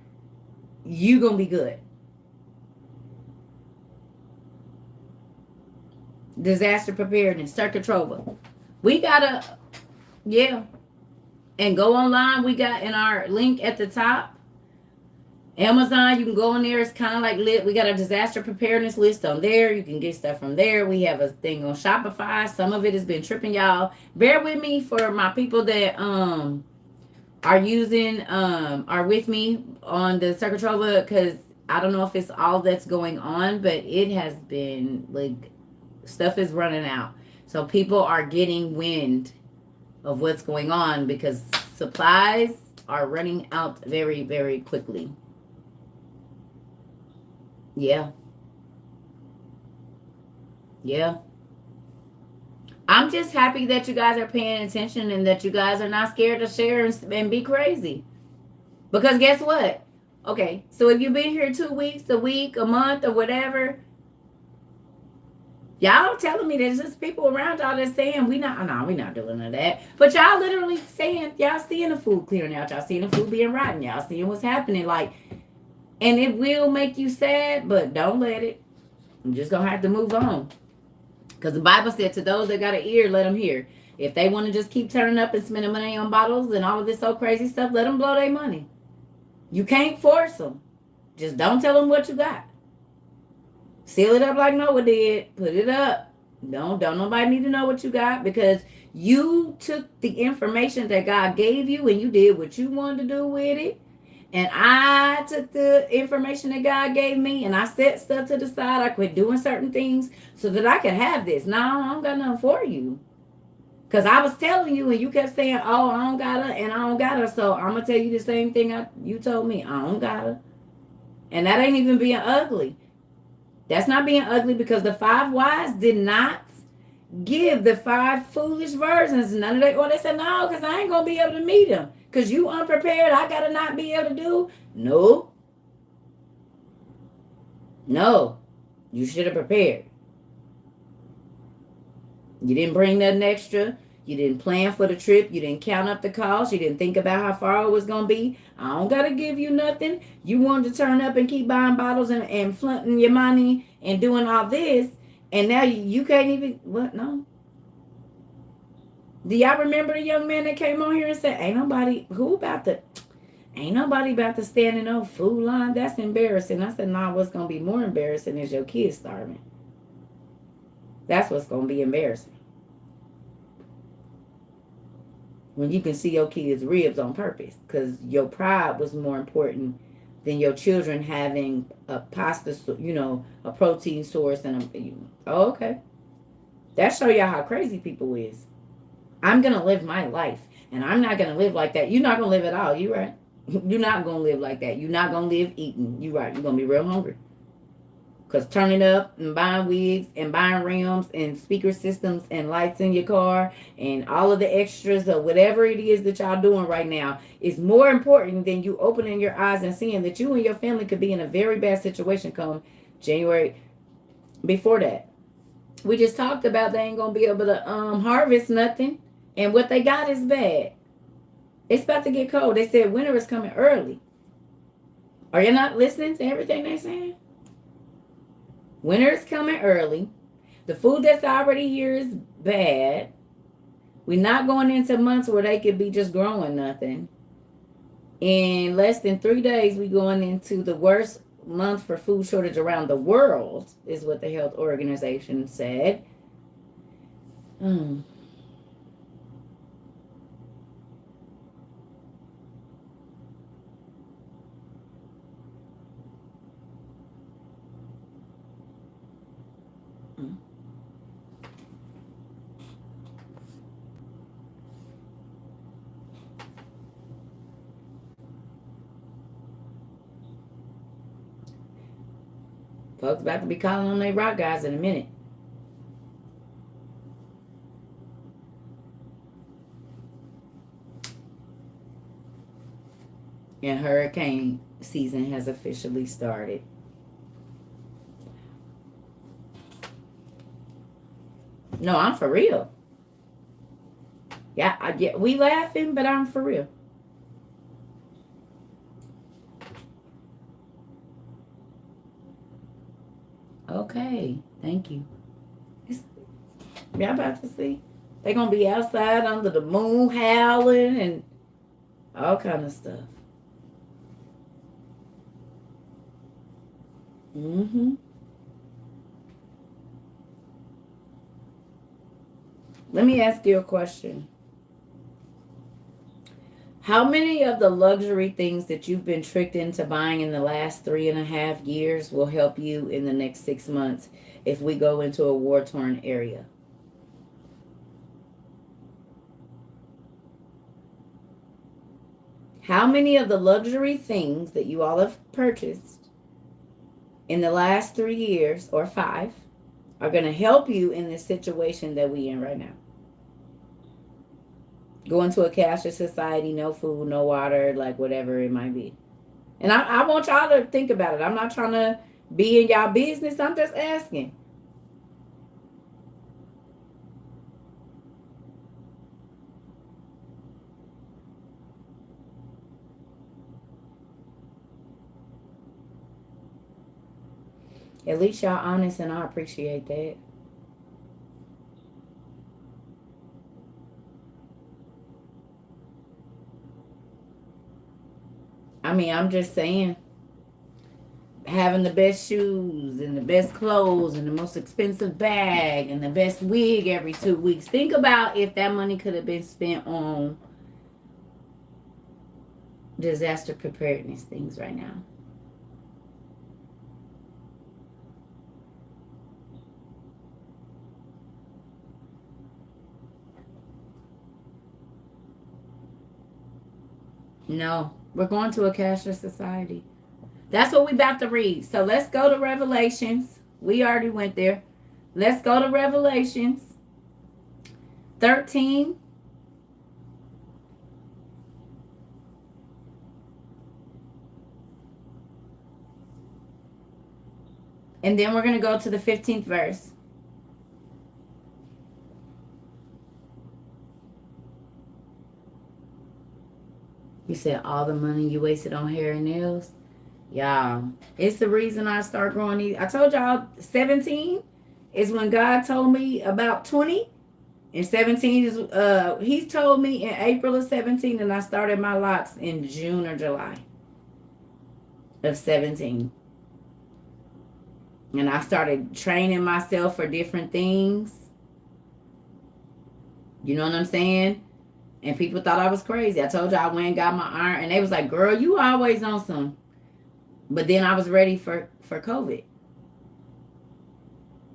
you going to be good. Disaster preparedness, Circa Trova. We gotta, and go online. We got in our link at the top, Amazon. You can go in there. It's kind of like lit. We got a disaster preparedness list on there. You can get stuff from there. We have a thing on Shopify. Some of it has been tripping, y'all. Bear with me for my people that are with me on the Circa Trova, because I don't know if it's all that's going on, but it has been stuff is running out. So people are getting wind of what's going on because supplies are running out very, very quickly. Yeah. I'm just happy that you guys are paying attention and that you guys are not scared to share and be crazy. Because guess what? Okay, so if you've been here 2 weeks, a week, a month, or whatever, y'all telling me there's just people around y'all that's saying we not doing none of that. But y'all literally saying, y'all seeing the food clearing out, y'all seeing the food being rotten, y'all seeing what's happening. And it will make you sad, but don't let it. I'm just gonna have to move on. Because the Bible said, to those that got an ear, let them hear. If they want to just keep turning up and spending money on bottles and all of this so crazy stuff, let them blow their money. You can't force them. Just don't tell them what you got. Seal it up like Noah did. Put it up. Don't nobody need to know what you got, because you took the information that God gave you and you did what you wanted to do with it. And I took the information that God gave me and I set stuff to the side. I quit doing certain things so that I could have this. No, I don't got nothing for you. Because I was telling you and you kept saying, oh, I don't got her and I don't got her. So I'm going to tell you the same thing you told me. I don't got her. And that ain't even being ugly. That's not being ugly, because the 5 wise did not give the 5 foolish virgins none of that. Or they said, no, because I ain't going to be able to meet them. Because you unprepared, I got to not be able to do. No. You should have prepared. You didn't bring nothing extra. You didn't plan for the trip. You didn't count up the cost. You didn't think about how far it was going to be. I don't got to give you nothing. You wanted to turn up and keep buying bottles and flaunting your money and doing all this. And now you can't even, what? No. Do y'all remember the young man that came on here and said, ain't nobody about to stand in no food line? That's embarrassing. I said, nah, what's going to be more embarrassing is your kids starving. That's what's going to be embarrassing. When you can see your kids' ribs on purpose, because your pride was more important than your children having a pasta, a protein source oh, okay. That show y'all how crazy people is. I'm going to live my life, and I'm not going to live like that. You're not going to live at all. You right. You're not going to live like that. You're not going to live eating. You right. You're going to be real hungry. Because turning up and buying wigs and buying rims and speaker systems and lights in your car and all of the extras or whatever it is that y'all doing right now is more important than you opening your eyes and seeing that you and your family could be in a very bad situation come January. Before that, we just talked about they ain't going to be able to harvest nothing. And what they got is bad. It's about to get cold. They said winter is coming early. Are you not listening to everything they're saying? Winter is coming early. The food that's already here is bad. We're not going into months where they could be just growing nothing. In less than 3 days, we're going into the worst month for food shortage around the world, is what the health organization said. Folks about to be calling on their rock guys in a minute. And hurricane season has officially started. No, I'm for real. Yeah, we laughing, but I'm for real. Okay, thank you. Y'all about to see? They're going to be outside under the moon howling and all kind of stuff. Let me ask you a question. How many of the luxury things that you've been tricked into buying in the last 3.5 years will help you in the next 6 months if we go into a war-torn area? How many of the luxury things that you all have purchased in the last 3 years or 5 are going to help you in this situation that we in right now? Go into a cashless society, no food, no water, like whatever it might be. And I want y'all to think about it. I'm not trying to be in y'all business. I'm just asking. At least y'all honest, and I appreciate that. I mean, I'm just saying, having the best shoes and the best clothes and the most expensive bag and the best wig every 2 weeks. Think about if that money could have been spent on disaster preparedness things right now. No, we're going to a cashless society. That's what we about to read. So let's go to Revelations. We already went there. Let's go to Revelations 13. And then we're going to go to the 15th verse. You said all the money you wasted on hair and nails. Y'all, it's the reason I start growing these. I told y'all 17 is when God told me about 20. And 17 is he told me in April of 17, and I started my locks in June or July of 17. And I started training myself for different things. You know what I'm saying? And people thought I was crazy. I told you I went and got my iron, and they was like, "Girl, you always on some." But then I was ready for COVID.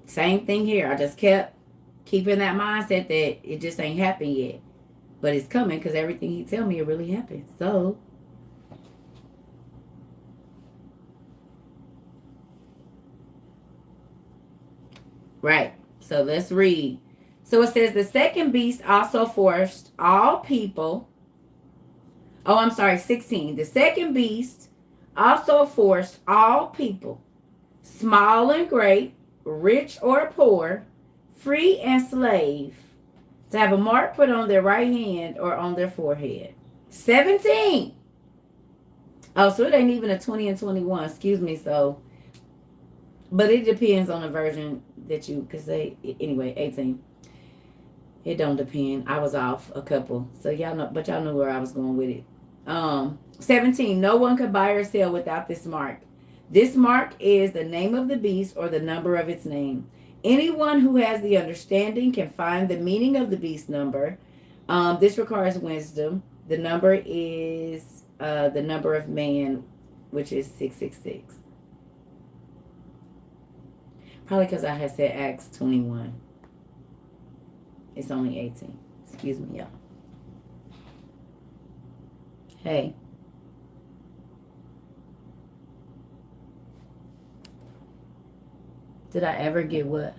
Same thing here. I just kept keeping that mindset that it just ain't happened yet, but it's coming because everything he tell me it really happened. So right. So let's read. So it says the second beast also forced all people. Oh, I'm sorry, 16. The second beast also forced all people, small and great, rich or poor, free and slave, to have a mark put on their right hand or on their forehead. 17. Oh, so it ain't even a 20 and 21. Excuse me. So, but it depends on the version that you, because they, anyway, 18. It don't depend. I was off a couple. So y'all know, but y'all know where I was going with it. 17. No one could buy or sell without this mark. This mark is the name of the beast or the number of its name. Anyone who has the understanding can find the meaning of the beast number. This requires wisdom. The number is the number of man, which is 666. Probably because I had said Acts 21. It's only 18. Excuse me, y'all. Hey. Did I ever get what?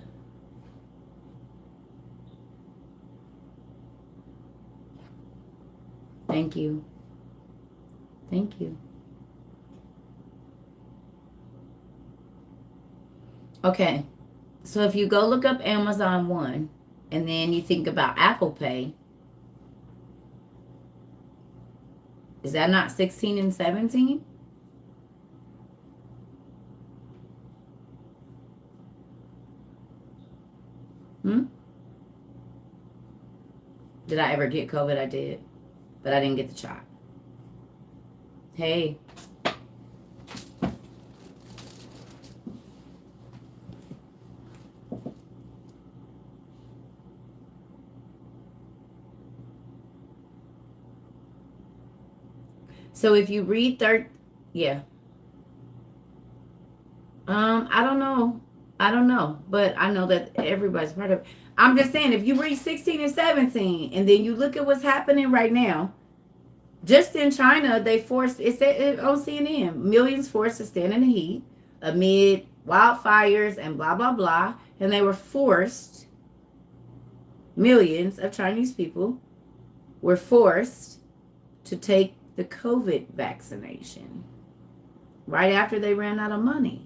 Thank you. Thank you. Okay. So if you go look up Amazon One and then you think about Apple Pay, is that not 16 and 17? Did I ever get COVID? I did. But I didn't get the shot. Hey. So if you read yeah. I don't know. I don't know. But I know that everybody's part of it. I'm just saying, if you read 16 and 17 and then you look at what's happening right now, just in China, they forced, it said on CNN, millions forced to stand in the heat amid wildfires and blah, blah, blah. And they were forced, millions of Chinese people were forced to take the COVID vaccination right after they ran out of money.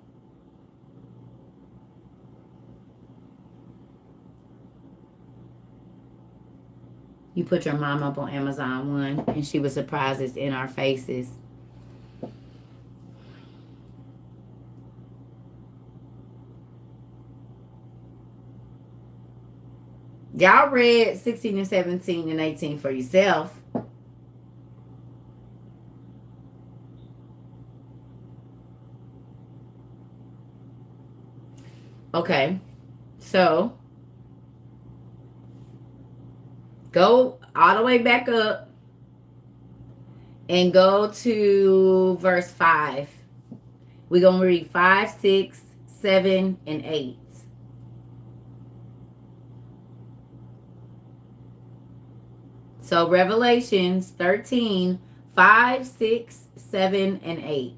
You put your mom up on Amazon One, and she was surprised it's in our faces. Y'all read 16 and 17 and 18 for yourself. Okay, so go all the way back up and go to verse 5. We're going to read 5, 6, 7, and 8. So Revelations 13, 5, 6, 7, and 8.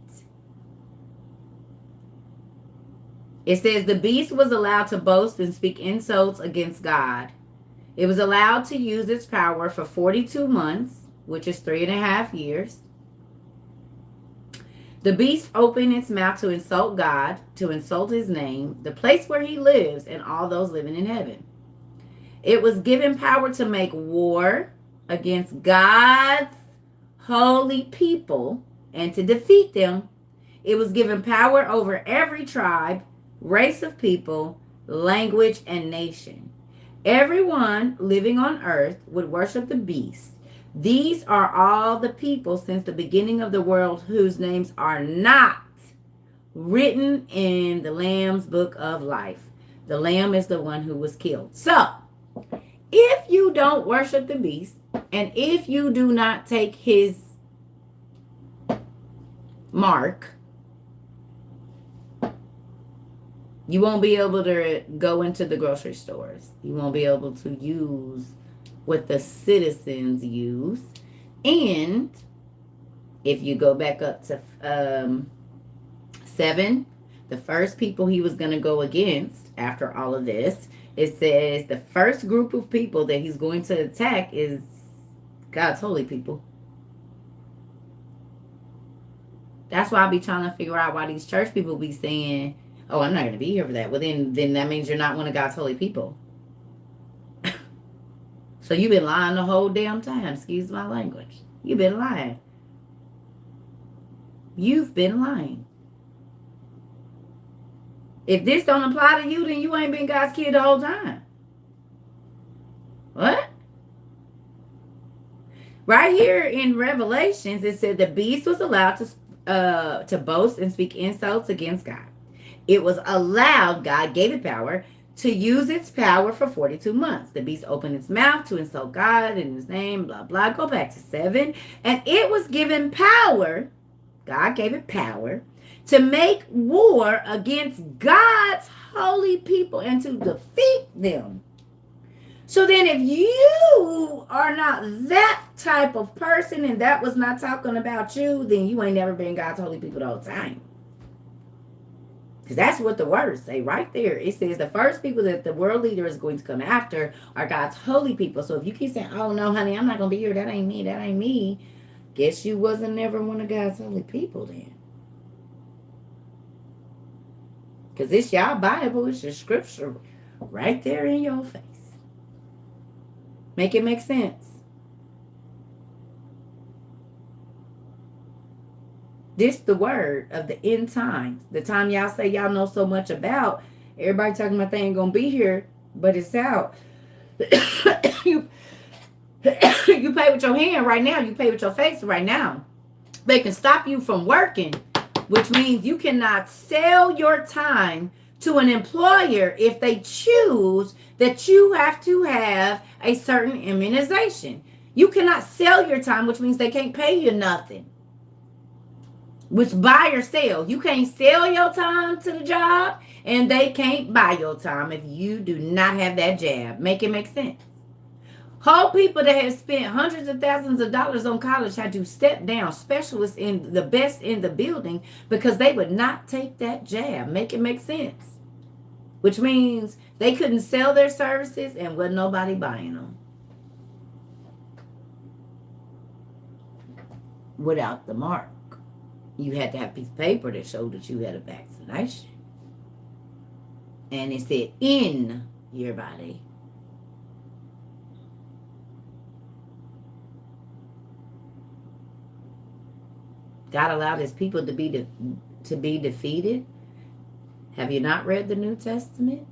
It says, the beast was allowed to boast and speak insults against God. It was allowed to use its power for 42 months, which is 3.5 years. The beast opened its mouth to insult God, to insult his name, the place where he lives, and all those living in heaven. It was given power to make war against God's holy people, and to defeat them, it was given power over every tribe, race of people, language, and nation. Everyone living on earth would worship the beast. These are all the people since the beginning of the world whose names are not written in the Lamb's book of life. The Lamb is the one who was killed. So, if you don't worship the beast, and if you do not take his mark, you won't be able to go into the grocery stores. You won't be able to use what the citizens use. And if you go back up to 7, the first people he was going to go against after all of this, it says the first group of people that he's going to attack is God's holy people. That's why I be trying to figure out why these church people be saying, oh, I'm not going to be here for that. Well, then that means you're not one of God's holy people. So you've been lying the whole damn time. Excuse my language. You've been lying. You've been lying. If this don't apply to you, then you ain't been God's kid the whole time. What? Right here in Revelations, it said the beast was allowed to boast and speak insults against God. It was allowed, God gave it power, to use its power for 42 months. The beast opened its mouth to insult God in his name, blah, blah. Go back to 7. And it was given power, God gave it power, to make war against God's holy people and to defeat them. So then if you are not that type of person and that was not talking about you, then you ain't never been God's holy people the whole time. Because that's what the words say right there. It says the first people that the world leader is going to come after are God's holy people. So if you keep saying, oh no, honey, I'm not going to be here. That ain't me. That ain't me. Guess you wasn't never one of God's holy people then. Because it's y'all Bible. It's your scripture right there in your face. Make it make sense. This the word of the end times. The time y'all say y'all know so much about. Everybody talking about they ain't going to be here, but it's out. you pay with your hand right now. You pay with your face right now. They can stop you from working, which means you cannot sell your time to an employer if they choose that you have to have a certain immunization. You cannot sell your time, which means they can't pay you nothing. Which buy or sell. You can't sell your time to the job and they can't buy your time if you do not have that jab. Make it make sense. Whole people that have spent hundreds of thousands of dollars on college had to step down, specialists in the best in the building, because they would not take that jab. Make it make sense. Which means they couldn't sell their services and wasn't nobody buying them. Without the mark. You had to have a piece of paper that showed that you had a vaccination. And it said in your body. God allowed his people to be defeated. Have you not read the New Testament?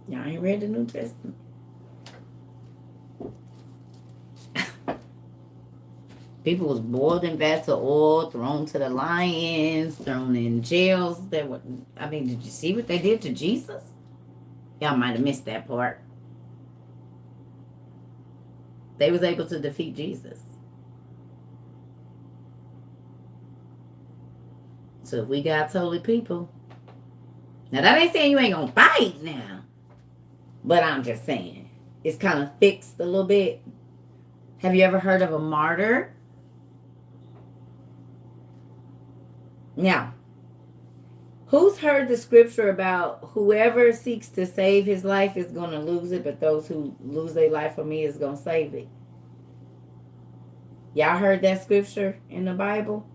Y'all ain't read the New Testament? People was boiled in vats of oil, thrown to the lions, thrown in jails. Did you see what they did to Jesus? Y'all might have missed that part. They was able to defeat Jesus. So if we got holy people. Now that ain't saying you ain't gonna fight now. But I'm just saying. It's kind of fixed a little bit. Have you ever heard of a martyr? Now, who's heard the scripture about whoever seeks to save his life is going to lose it, but those who lose their life for me is going to save it? Y'all heard that scripture in the Bible?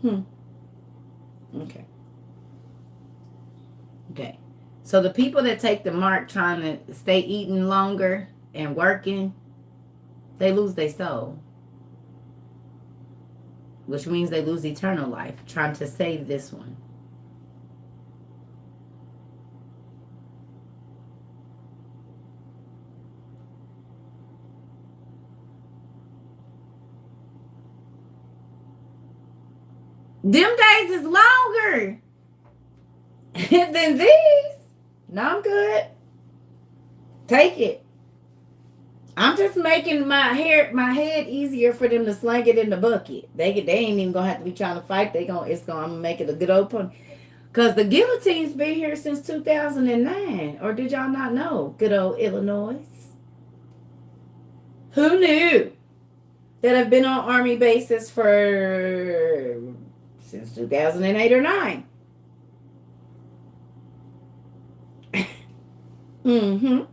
Okay. Okay. So the people that take the mark trying to stay eating longer and working, they lose their soul. Which means they lose eternal life trying to save this one. Them days is longer than these. No, I'm good. Take it. I'm just making my head easier for them to sling it in the bucket. They ain't even gonna have to be trying to fight. I'm gonna make it a good open. Cause the guillotine's been here since 2009. Or did y'all not know? Good old Illinois. Who knew? That have been on army bases for since 2008 or 9. Mm-hmm.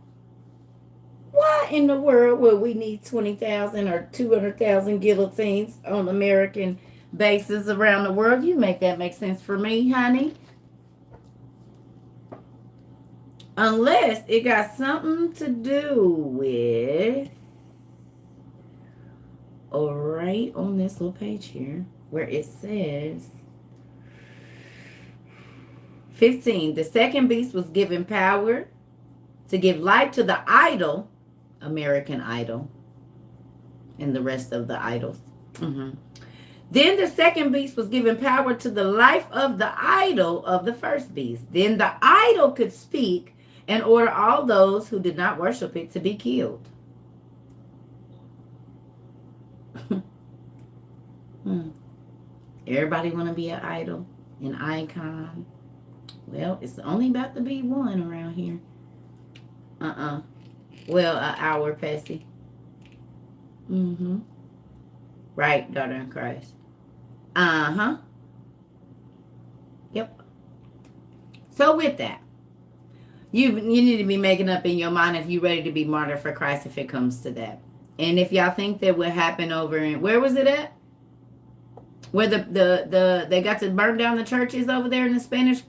Why in the world would we need 20,000 or 200,000 guillotines on American bases around the world? You make that make sense for me, honey. Unless it got something to do with, all right, on this little page here, where it says 15, the second beast was given power to give life to the idol, American Idol, and the rest of the idols. Mm-hmm. Then the second beast was given power to the life of the idol of the first beast. Then the idol could speak and order all those who did not worship it to be killed. Everybody want to be an idol, an icon. Well, it's only about to be one around here. Well, an hour, Pessy. Mm-hmm. Right, daughter in Christ. Uh-huh. Yep. So with that, you need to be making up in your mind if you're ready to be martyred for Christ if it comes to that. And if y'all think that would happen over in, where was it at? Where they got to burn down the churches over there in the Spanish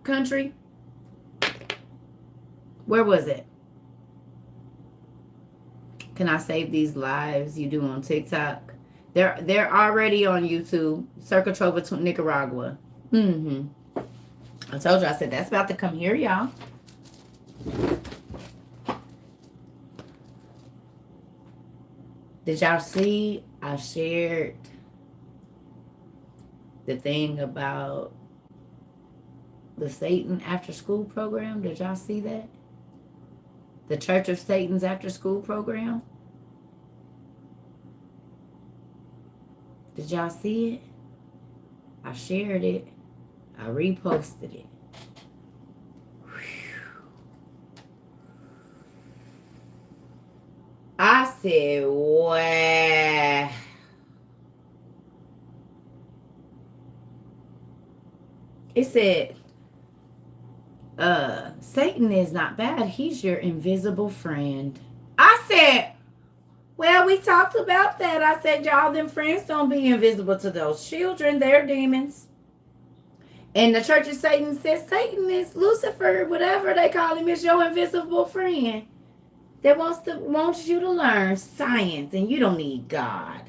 country? Where was it? Can I save these lives you do on TikTok? They're already on YouTube. Circle Trova, Nicaragua. Mm-hmm. I told you, I said that's about to come here, y'all. Did y'all see I shared the thing about the Satan after school program? Did y'all see that? The Church of Satan's after school program? Did y'all see it? I shared it. I reposted it. I said, wow. It said, Satan is not bad. He's your invisible friend. I said, well, we talked about that. I said, y'all, them friends don't be invisible to those children. They're demons. And the Church of Satan says Satan is Lucifer, whatever they call him, is your invisible friend that wants you to learn science, and you don't need God.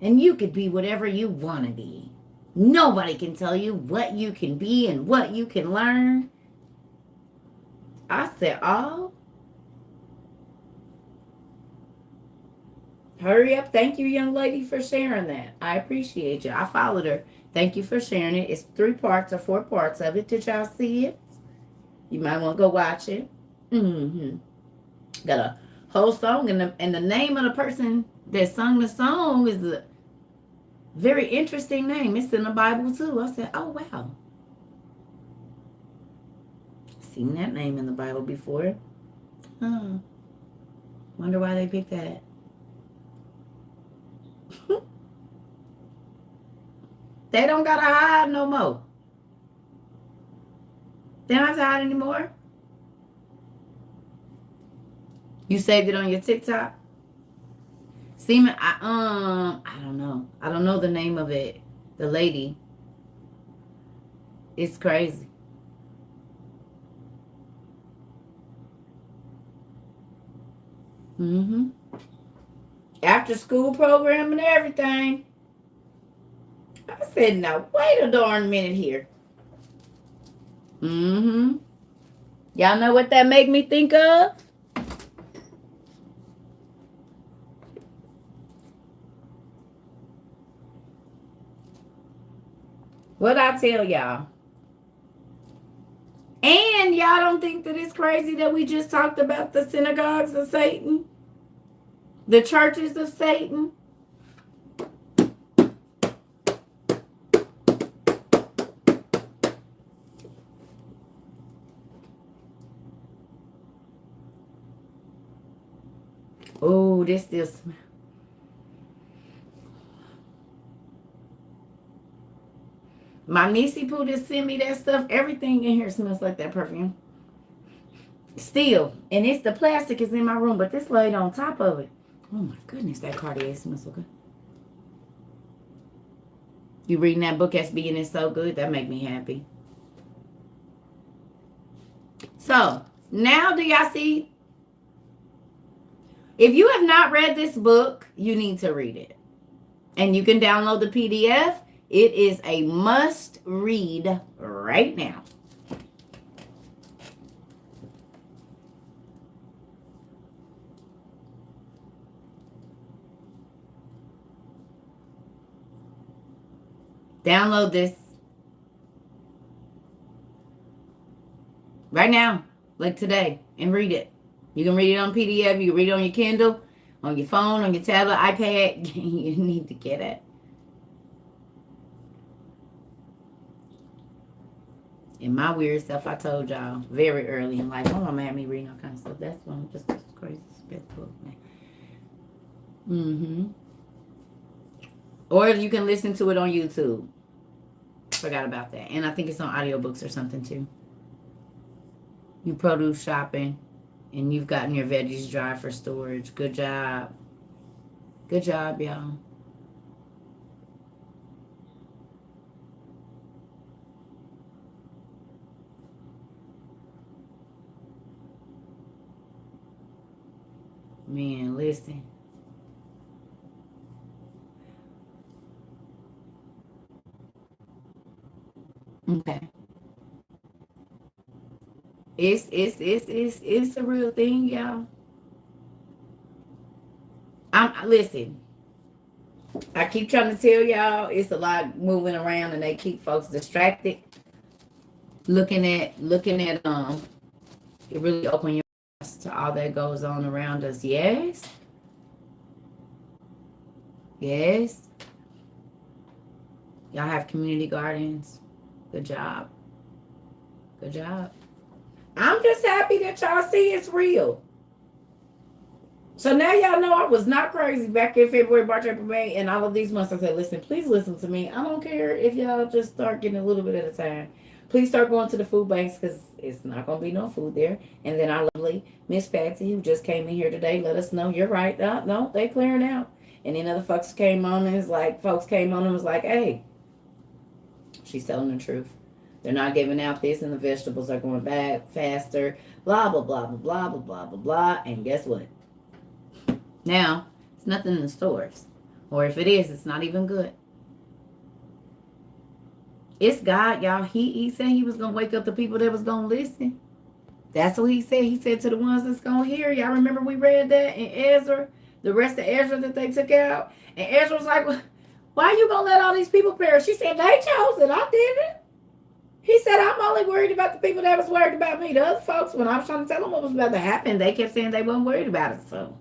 And you could be whatever you want to be. Nobody can tell you what you can be and what you can learn. I said, oh. Hurry up. Thank you, young lady, for sharing that. I appreciate you. I followed her. Thank you for sharing it. It's 3 parts or 4 parts of it. Did y'all see it? You might want to go watch it. Mm-hmm. Got a whole song, and the name of the person that sung the song is a very interesting name. It's in the Bible too. I said, oh wow. Seen that name in the Bible before. Oh. Wonder why they picked that. They don't gotta hide no more. They don't have to hide anymore. You saved it on your TikTok? Seaman, I don't know. I don't know the name of it. The lady. It's crazy. Mm-hmm. After school program and everything. I said, now wait a darn minute here. Mm-hmm. Y'all know what that make me think of? What I tell y'all? And y'all don't think that it's crazy that we just talked about the synagogues of Satan? The churches of Satan? Oh, this. My niecey Pooh just sent me that stuff. Everything in here smells like that perfume. Still. And it's the plastic is in my room, but this laid on top of it. Oh my goodness, that Cartier smells so good. You reading that book as being is so good, that make me happy. So, now do y'all see? If you have not read this book, you need to read it. And you can download the PDF. It is a must read right now. Download this right now, like today, and read it. You can read it on PDF. You can read it on your Kindle, on your phone, on your tablet, iPad. You need to get it. And my weird stuff, I told y'all very early in life. My mama had me reading all kinds of stuff. That's one just crazy best book, man. Mm-hmm. Or you can listen to it on YouTube. Forgot about that. And I think it's on audiobooks or something too. You produce shopping and you've gotten your veggies dry for storage. Good job. Good job, y'all. Man, listen. Okay. It's a real thing, y'all. Listen. I keep trying to tell y'all it's a lot moving around and they keep folks distracted. Looking at it really open your eyes to all that goes on around us. Yes. Yes. Y'all have community gardens. Good job. Good job. I'm just happy that y'all see it's real. So now y'all know I was not crazy back in February, March, April, May, and all of these months. I said, listen, please listen to me. I don't care if y'all just start getting a little bit at a time. Please start going to the food banks because it's not going to be no food there. And then our lovely Miss Patsy, who just came in here today, let us know you're right. No, they clearing out. And then other folks came on and was like, hey, she's telling the truth. They're not giving out this and the vegetables are going back faster. Blah, blah, blah, blah, blah, blah, blah, blah, blah. And guess what? Now, it's nothing in the stores. Or if it is, it's not even good. It's God, y'all. He said he was going to wake up the people that was going to listen. That's what he said. He said to the ones that's going to hear. Y'all remember we read that in Ezra? The rest of Ezra that they took out? And Ezra was like, why are you going to let all these people perish? She said, they chose it. I didn't. He said, I'm only worried about the people that was worried about me. The other folks, when I was trying to tell them what was about to happen, they kept saying they weren't worried about it. So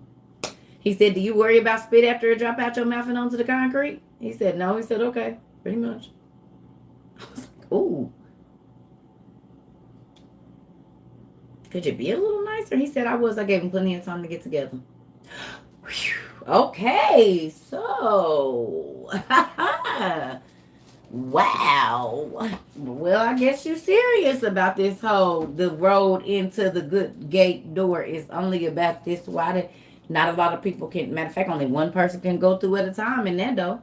he said, do you worry about spit after it drop out your mouth and onto the concrete? He said, no. He said, okay, pretty much. I was like, ooh. Could you be a little nicer? He said, I was. I gave him plenty of time to get together. Okay, so. Wow. Well, I guess you're serious about this the road into the good gate door is only about this wide. Not a lot of people can, matter of fact, only one person can go through at a time in that door.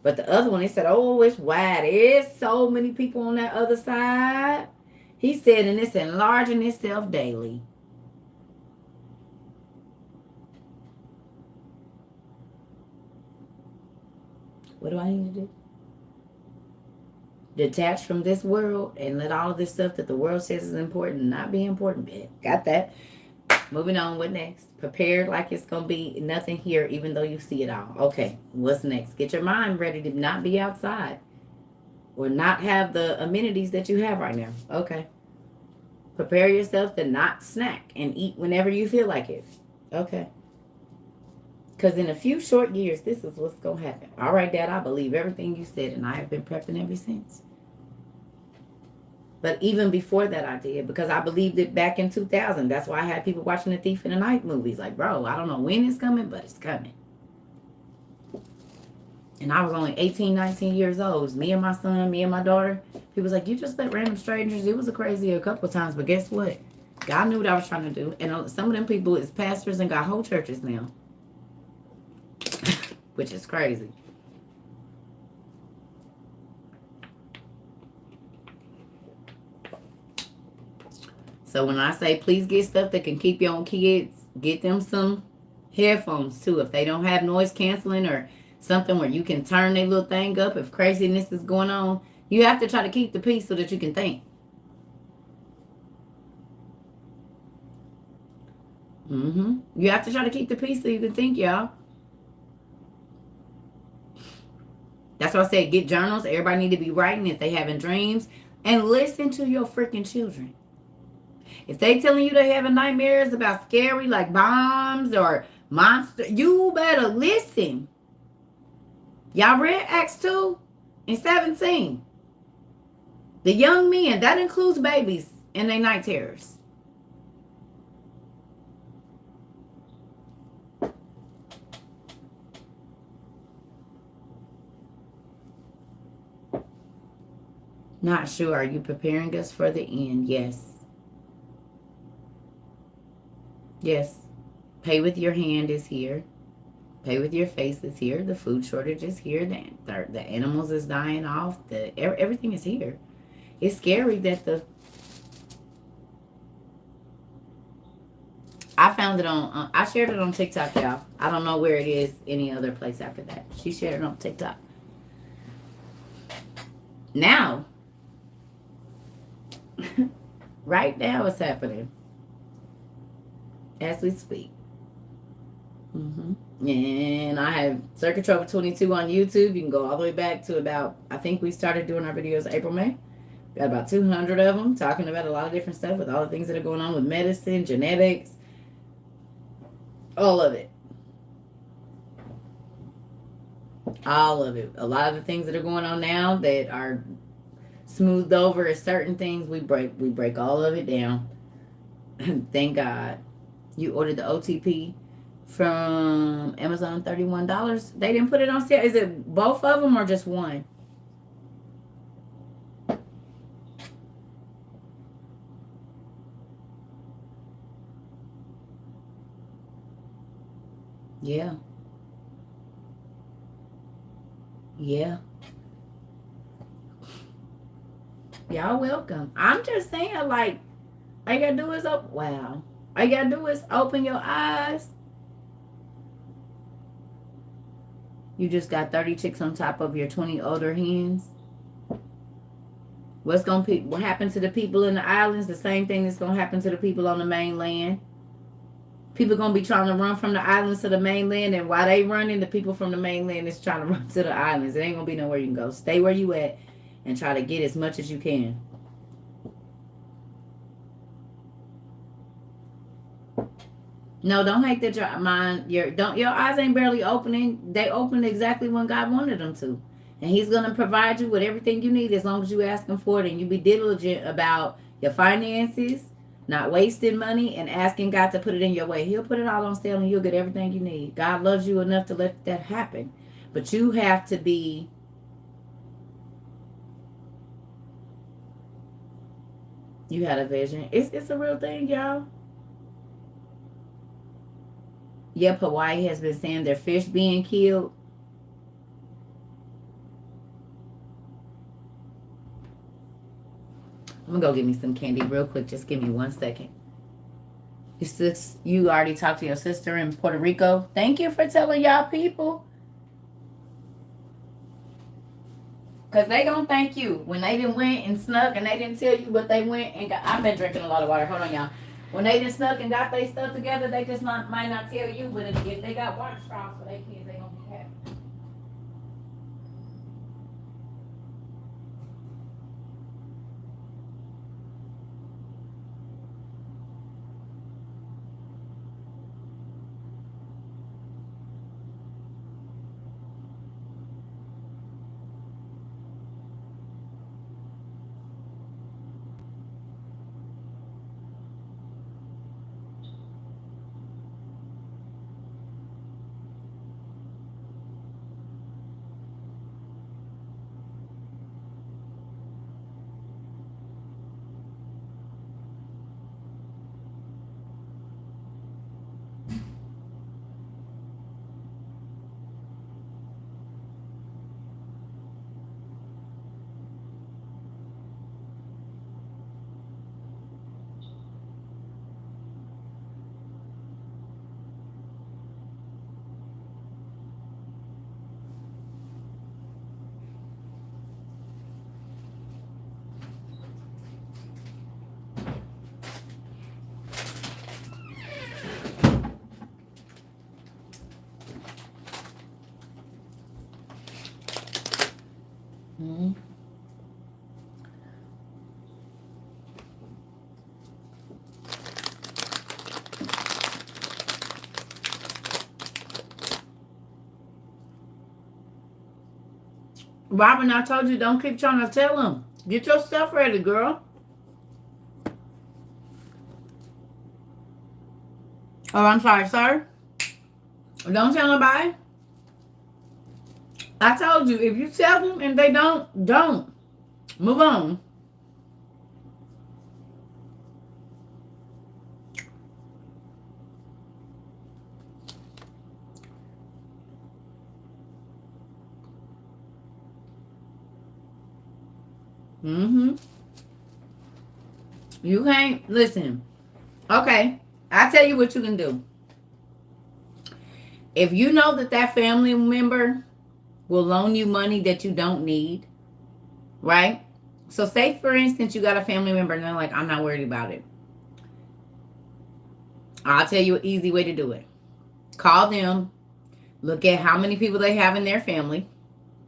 But the other one, he said, oh, it's wide. There's so many people on that other side. He said, and it's enlarging itself daily. What do I need to do? Detach from this world and let all of this stuff that the world says is important not be important. Got that. Moving on. What next? Prepare like it's going to be nothing here, even though you see it all. Okay. What's next? Get your mind ready to not be outside or not have the amenities that you have right now. Okay. Prepare yourself to not snack and eat whenever you feel like it. Okay. Because in a few short years, this is what's going to happen. All right, Dad, I believe everything you said, and I have been prepping ever since. But even before that, I did, because I believed it back in 2000. That's why I had people watching the Thief in the Night movies. Like, bro, I don't know when it's coming, but it's coming. And I was only 18, 19 years old. It was me and my son, me and my daughter. People was like, you just let random strangers. It was a crazy a couple of times, but guess what? God knew what I was trying to do. And some of them people is pastors and got whole churches now. Which is crazy. So when I say please get stuff that can keep your own kids, get them some headphones too. If they don't have noise canceling or something where you can turn their little thing up if craziness is going on, you have to try to keep the peace so that you can think. You have to try to keep the peace so you can think, y'all. That's why I said get journals. Everybody need to be writing if they having dreams. And listen to your freaking children. If they telling you they having nightmares about scary like bombs or monster, you better listen. Y'all read Acts 2 and 17. The young men, that includes babies and their night terrors. Not sure. Are you preparing us for the end? Yes. Yes. Pay with your hand is here. Pay with your face is here. The food shortage is here. The animals is dying off. Everything is here. It's scary that I found it on, I shared it on TikTok, y'all. I don't know where it is any other place after that. She shared it on TikTok. Now, right now it's happening as we speak. And I have Circuit Trouble 22 on YouTube. You can go all the way back to about, I think we started doing our videos April, May. Got about 200 of them talking about a lot of different stuff with all the things that are going on with medicine, genetics, all of it. All of it. A lot of the things that are going on now that are smoothed over as certain things, we break all of it down. Thank God. You ordered the OTP from Amazon, $31. They didn't put it on sale. Is it both of them or just one? Yeah. Yeah. Y'all welcome. I'm just saying, like, all you gotta do is wow. All you gotta do is open your eyes. You just got 30 chicks on top of your 20 older hens. What happen to the people in the islands? The same thing that's gonna happen to the people on the mainland. People gonna be trying to run from the islands to the mainland, and while they running, the people from the mainland is trying to run to the islands. It ain't gonna be nowhere you can go. Stay where you at and try to get as much as you can. No, don't hate that your mind, your eyes ain't barely opening. They opened exactly when God wanted them to. And he's gonna provide you with everything you need as long as you ask him for it and you be diligent about your finances, not wasting money, and asking God to put it in your way. He'll put it all on sale and you'll get everything you need. God loves you enough to let that happen. But you have to be you had a vision. It's a real thing, y'all. Yep, Hawaii has been saying their fish being killed. I'm gonna go get me some candy real quick. Just give me 1 second. You already talked to your sister in Puerto Rico. Thank you for telling y'all people. Because they gonna thank you. When they didn't went and snuck and they didn't tell you what they went and got. I've been drinking a lot of water. Hold on, y'all. When they didn't snuck and got their stuff together, they just might not tell you. But if they got water straws for their kids, they gonna be happy. Mm-hmm. Robin, I told you don't keep trying to tell them. Get your stuff ready, girl. Oh, I'm sorry, sir. Don't tell nobody. I told you, if you tell them and they don't. Move on. Mm-hmm. You can't listen. Okay. I tell you what you can do. If you know that family member will loan you money that you don't need, right? So say for instance you got a family member and they're like, I'm not worried about it. I'll tell you an easy way to do it. Call them, look at how many people they have in their family,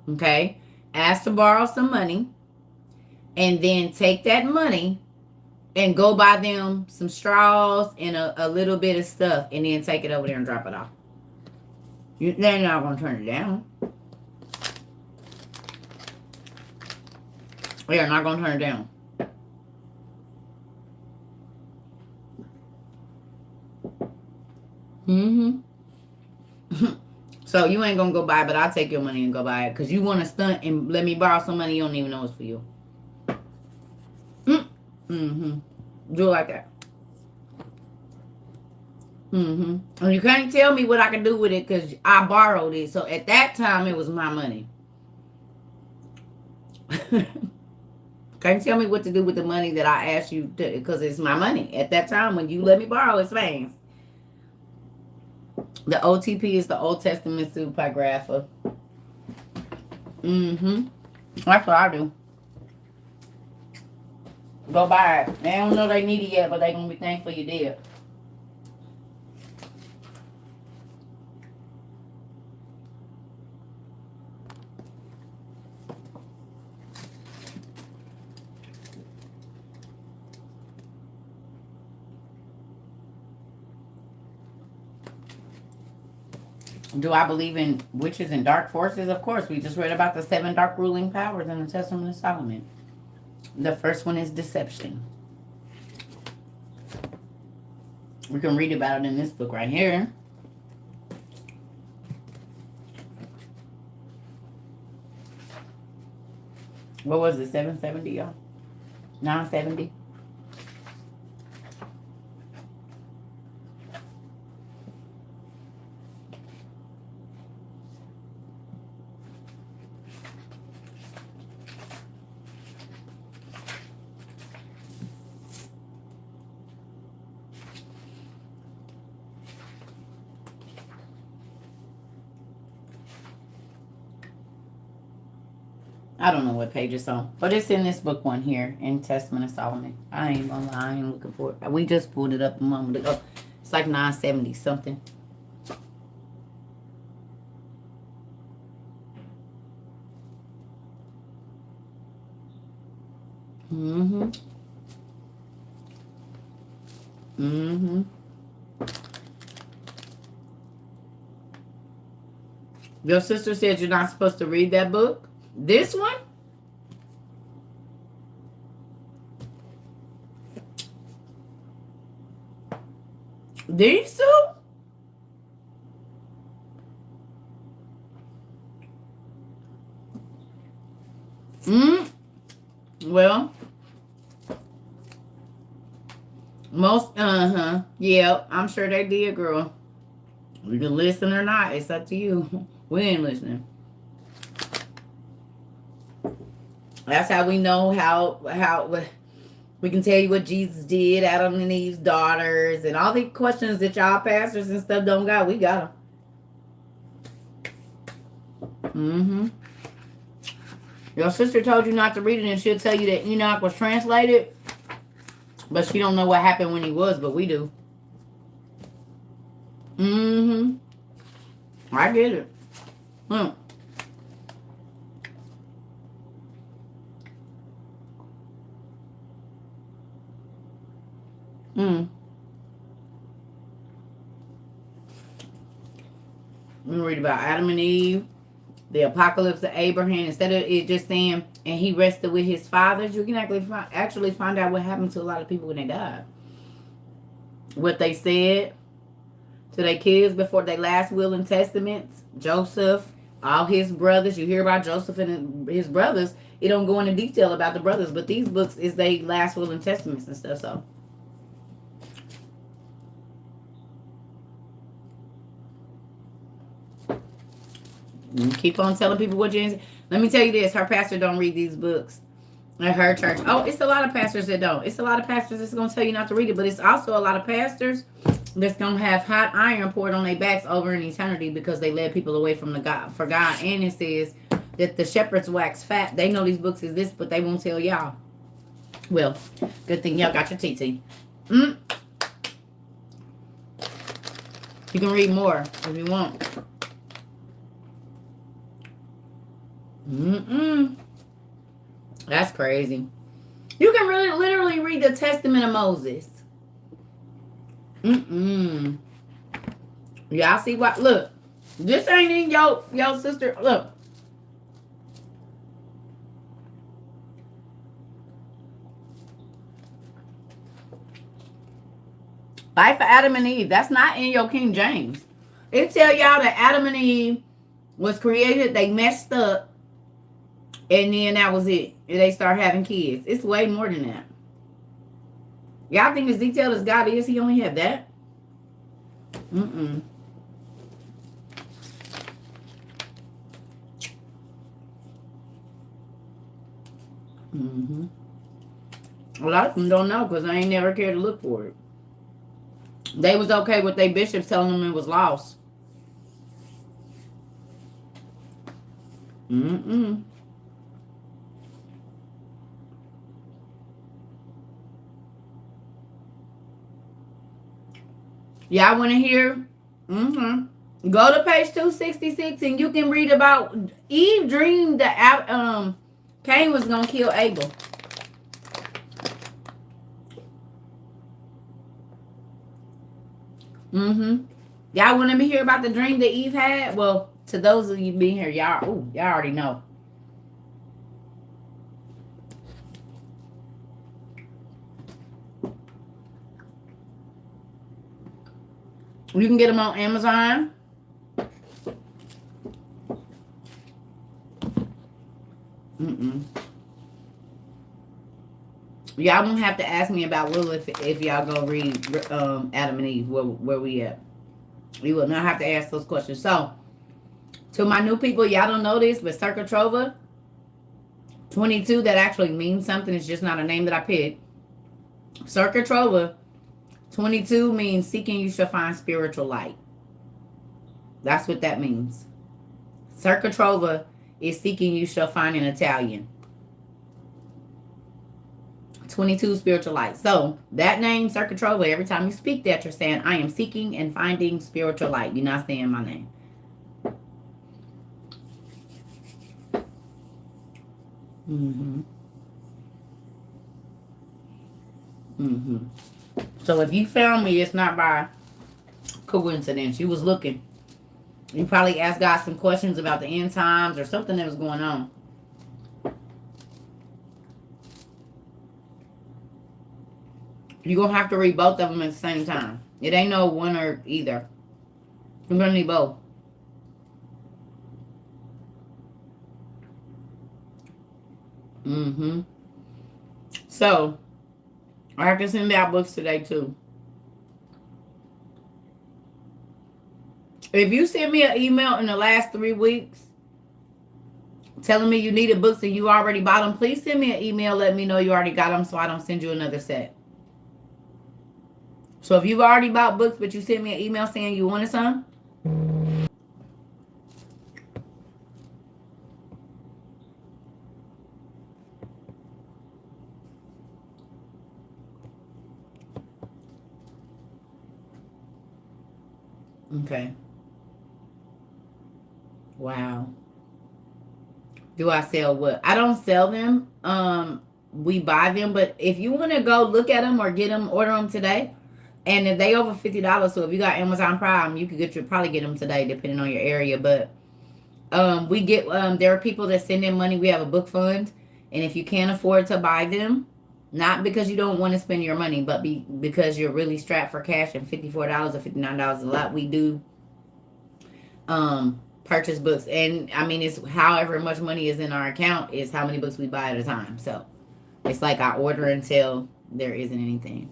okay? Ask to borrow some money, and then take that money and go buy them some straws and a little bit of stuff, and then take it over there and drop it off. They're not going to turn it down. They're not going to turn it down. Mm-hmm. So you ain't going to go buy it, but I'll take your money and go buy it. Because you want to stunt and let me borrow some money you don't even know it's for you. Mm-hmm. Do it like that. Mm-hmm. And you can't tell me what I can do with it because I borrowed it. So at that time, it was my money. Can't tell me what to do with the money that I asked you to, because it's my money. At that time, when you let me borrow, it's fine. The OTP is the Old Testament Supergrapher. Mm-hmm. That's what I do. Go buy it. They don't know they need it yet, but they gonna be thankful you did. Do I believe in witches and dark forces? Of course. We just read about the 7 dark ruling powers in the Testament of Solomon. The first one is deception. We can read about it in this book right here. What was it? 770, y'all? 970? I don't know what page it's on, but it's in this book one here in Testament of Solomon. I ain't gonna lie, I ain't looking for it. We just pulled it up a moment ago. It's like 970 something. Mm-hmm. Mm-hmm. Your sister said you're not supposed to read that book? This one? These two? Well, most, yeah, I'm sure they did, girl. You can listen or not. It's up to you. We ain't listening. That's how we know how we can tell you what Jesus did, Adam and Eve's daughters, and all the questions that y'all pastors and stuff don't got. We got them. Your sister told you not to read it, and she'll tell you that Enoch was translated, but she don't know what happened when he was, but we do. I get it. We read about Adam and Eve, the apocalypse of Abraham. Instead of it just saying, and he rested with his fathers, you can actually find out what happened to a lot of people when they died. What they said to their kids before their last will and testaments. Joseph, all his brothers. You hear about Joseph and his brothers. It don't go into detail about the brothers, but these books is their last will and testaments and stuff. So keep on telling people what you. Let me tell you this: her pastor don't read these books at her church. Oh, it's a lot of pastors that don't. It's a lot of pastors that's gonna tell you not to read it, but it's also a lot of pastors that's gonna have hot iron poured on their backs over in eternity because they led people away from the God for God. And it says that the shepherds wax fat. They know these books exist, but they won't tell y'all. Well, good thing y'all got your TT. You can read more if you want. That's crazy. You can really literally read the Testament of Moses. Y'all see what? Look, this ain't in your sister. Look. Life of Adam and Eve. That's not in your King James. It tell y'all that Adam and Eve was created. They messed up. And then that was it. And they start having kids. It's way more than that. Y'all think as detailed as God is, he only had that? A lot of them don't know because they ain't never cared to look for it. They was okay with their bishops telling them it was lost. Y'all want to hear? Go to page 266 and you can read about Eve dreamed that Cain was going to kill Abel. Y'all want to hear about the dream that Eve had? Well, to those of you being here, y'all already know. You can get them on Amazon. Y'all won't have to ask me about Lilith if y'all go read Adam and Eve, where we at. You will not have to ask those questions. So, to my new people, y'all don't know this, but Circa Trova 22, that actually means something. It's just not a name that I picked. Circa Trova 22 means seeking you shall find spiritual light. That's what that means. Circa Trova is seeking you shall find in Italian. 22, spiritual light. So that name, Circa Trova, every time you speak that, you're saying, I am seeking and finding spiritual light. You're not saying my name. So if you found me, it's not by coincidence. You was looking. You probably asked God some questions about the end times or something that was going on. You're going to have to read both of them at the same time. It ain't no one or either. You're going to need both. So, I have to send out books today, too. If you send me an email in the last 3 weeks telling me you needed books and you already bought them, please send me an email. Let me know you already got them so I don't send you another set. So if you've already bought books, but you sent me an email saying you wanted some, okay. Wow. Do I sell what? I don't sell them. We buy them, but if you want to go look at them or get them, order them today. And if they over $50, so if you got Amazon Prime, you could probably get them today, depending on your area. But we get there are people that send in money. We have a book fund, and if you can't afford to buy them, not because you don't want to spend your money, but because you're really strapped for cash and $54 or $59 a lot, we do purchase books. And I mean, it's however much money is in our account is how many books we buy at a time. So it's like I order until there isn't anything.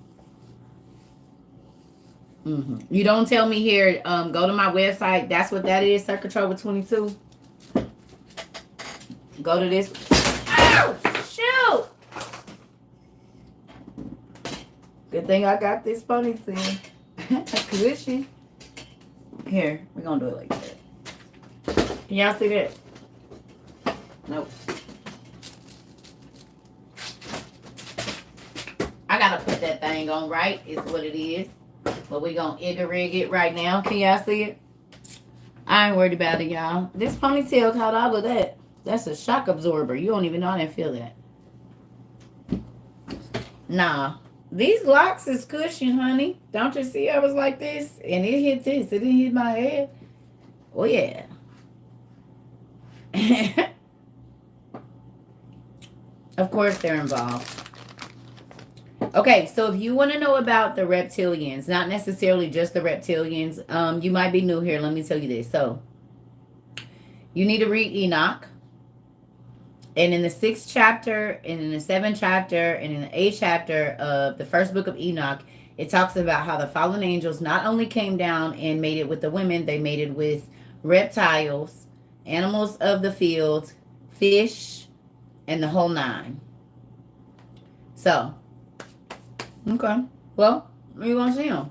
You don't tell me here, go to my website. That's what that is, Circa Trova 22. Go to this. Ow! Shoot! Good thing I got this ponytail. Cushion. Here, we're going to do it like that. Can y'all see that? Nope. I got to put that thing on right, is what it is. But we gonna rig it right now. Can y'all see it? I ain't worried about it, y'all. This ponytail caught all of that. That's a shock absorber. You don't even know I didn't feel that. Nah. These locks is cushion, honey. Don't you see I was like this? And it hit this. It didn't hit my head. Oh, yeah. Of course they're involved. Okay, so if you want to know about the reptilians, not necessarily just the reptilians, you might be new here. Let me tell you this. So, you need to read Enoch. And in the 6th chapter, and in the 7th chapter, and in the 8th chapter of the first book of Enoch, it talks about how the fallen angels not only came down and made it with the women, they made it with reptiles, animals of the field, fish, and the whole 9. So, okay. Well, you want to see them.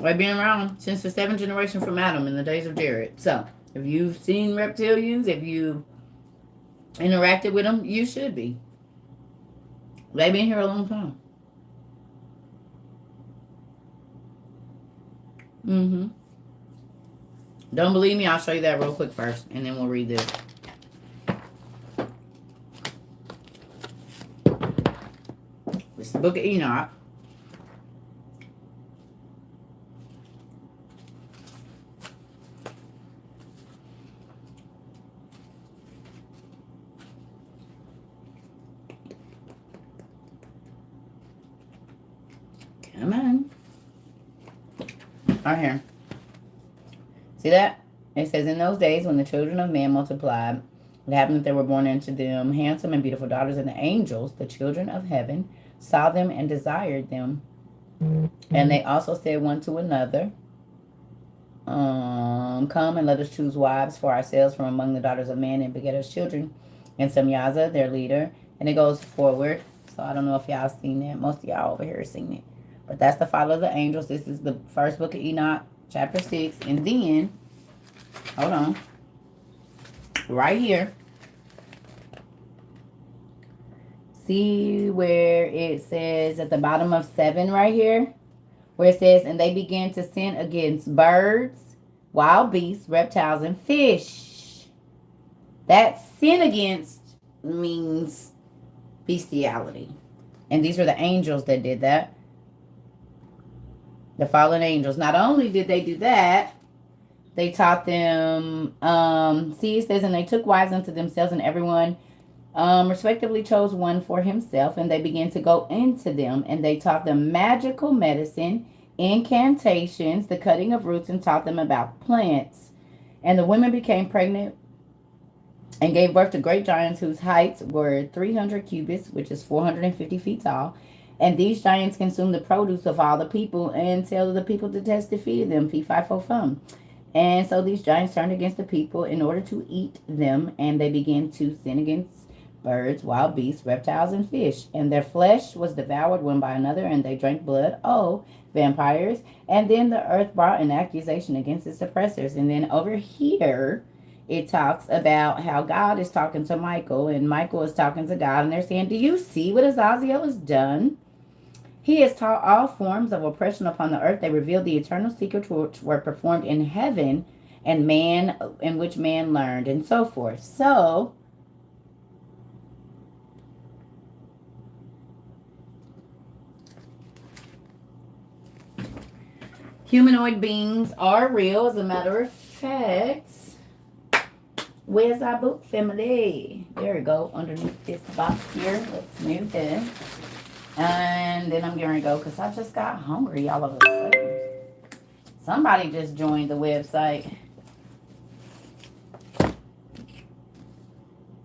They've been around since the 7th generation from Adam in the days of Jared. So, if you've seen reptilians, if you interacted with them, you should be. They've been here a long time. Don't believe me? I'll show you that real quick first, and then we'll read this. It's the book of Enoch. Come on. Right here. See that? It says, in those days when the children of man multiplied, it happened that there were born unto them handsome and beautiful daughters, and the angels, the children of heaven, saw them and desired them. And they also said one to another, come and let us choose wives for ourselves from among the daughters of man and beget us children. And Semyaza, their leader, and it goes forward. So I don't know if y'all seen that. Most of y'all over here have seen it. But that's the fall of the angels. This is the first book of Enoch, chapter 6. And then, hold on. right here. See where it says at the bottom of 7 right here? Where it says, and they began to sin against birds, wild beasts, reptiles, and fish. That sin against means bestiality. And these are the angels that did that. The fallen angels. Not only did they do that, they taught them, see, it says, and they took wives unto themselves, and everyone respectively chose one for himself, and they began to go into them, and they taught them magical medicine, incantations, the cutting of roots, and taught them about plants. And the women became pregnant and gave birth to great giants whose heights were 300 cubits, which is 450 feet tall. And these giants consumed the produce of all the people until the people defeated them. Fee, fi, fo, fum. And so these giants turned against the people in order to eat them, and they began to sin against birds, wild beasts, reptiles, and fish. And their flesh was devoured one by another, and they drank blood. Oh, vampires. And then the earth brought an accusation against its oppressors. And then over here, it talks about how God is talking to Michael, and Michael is talking to God, and they're saying, do you see what Azazel has done? He has taught all forms of oppression upon the earth. They revealed the eternal secrets which were performed in heaven, and man, in which man learned, and so forth. So, humanoid beings are real, as a matter of fact. Where's our book, family? There we go, underneath this box here. Let's move this. And then I'm going to go because I just got hungry all of a sudden. Somebody just joined the website.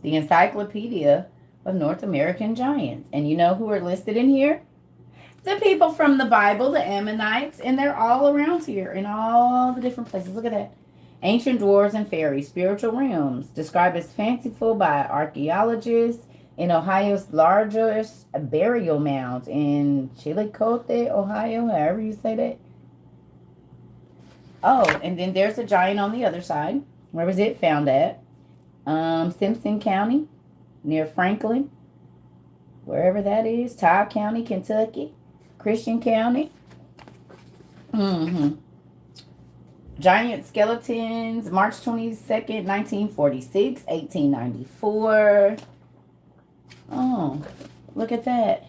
The Encyclopedia of North American Giants. And you know who are listed in here? The people from the Bible, the Ammonites, and they're all around here in all the different places. Look at that. Ancient dwarves and fairies, spiritual realms, described as fanciful by archaeologists. In Ohio's largest burial mounds in Chillicothe, Ohio, however you say that. Oh, and then there's a giant on the other side. Where was it found at? Simpson County, near Franklin, wherever that is. Todd County, Kentucky. Christian County. Giant skeletons, March 22nd, 1946, 1894. Oh, look at that.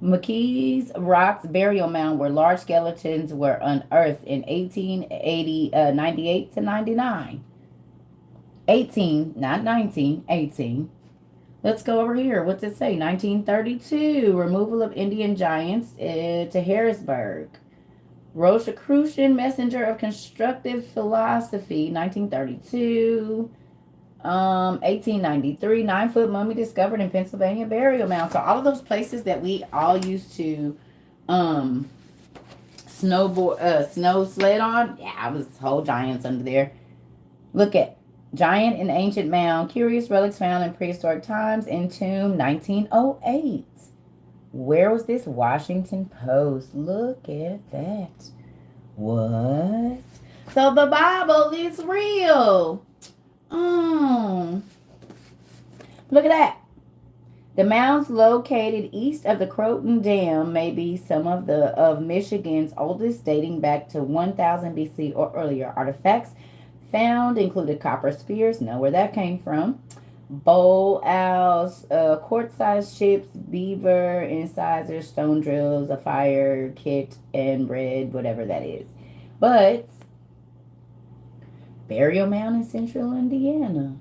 McKee's Rocks Burial Mound, where large skeletons were unearthed in 98 to 99. 18, not 19, 18. Let's go over here. What's it say? 1932, removal of Indian giants to Harrisburg. Rosicrucian Messenger of Constructive Philosophy, 1932. 1893, 9-foot mummy discovered in Pennsylvania burial mound. So all of those places that we all used to snow sled on, yeah, it was whole giants under there. Look at giant and ancient mound, curious relics found in prehistoric times, entomb 1908. Where was this? Washington Post. Look at that. What? So the Bible is real. Look at that. The mounds located east of the Croton Dam may be some of Michigan's oldest, dating back to 1000 BC or earlier. Artifacts found included copper spears, know where that came from, bowl owls, quart-sized ships, beaver incisors, stone drills, a fire kit, and bread, whatever that is. But burial mound in central Indiana.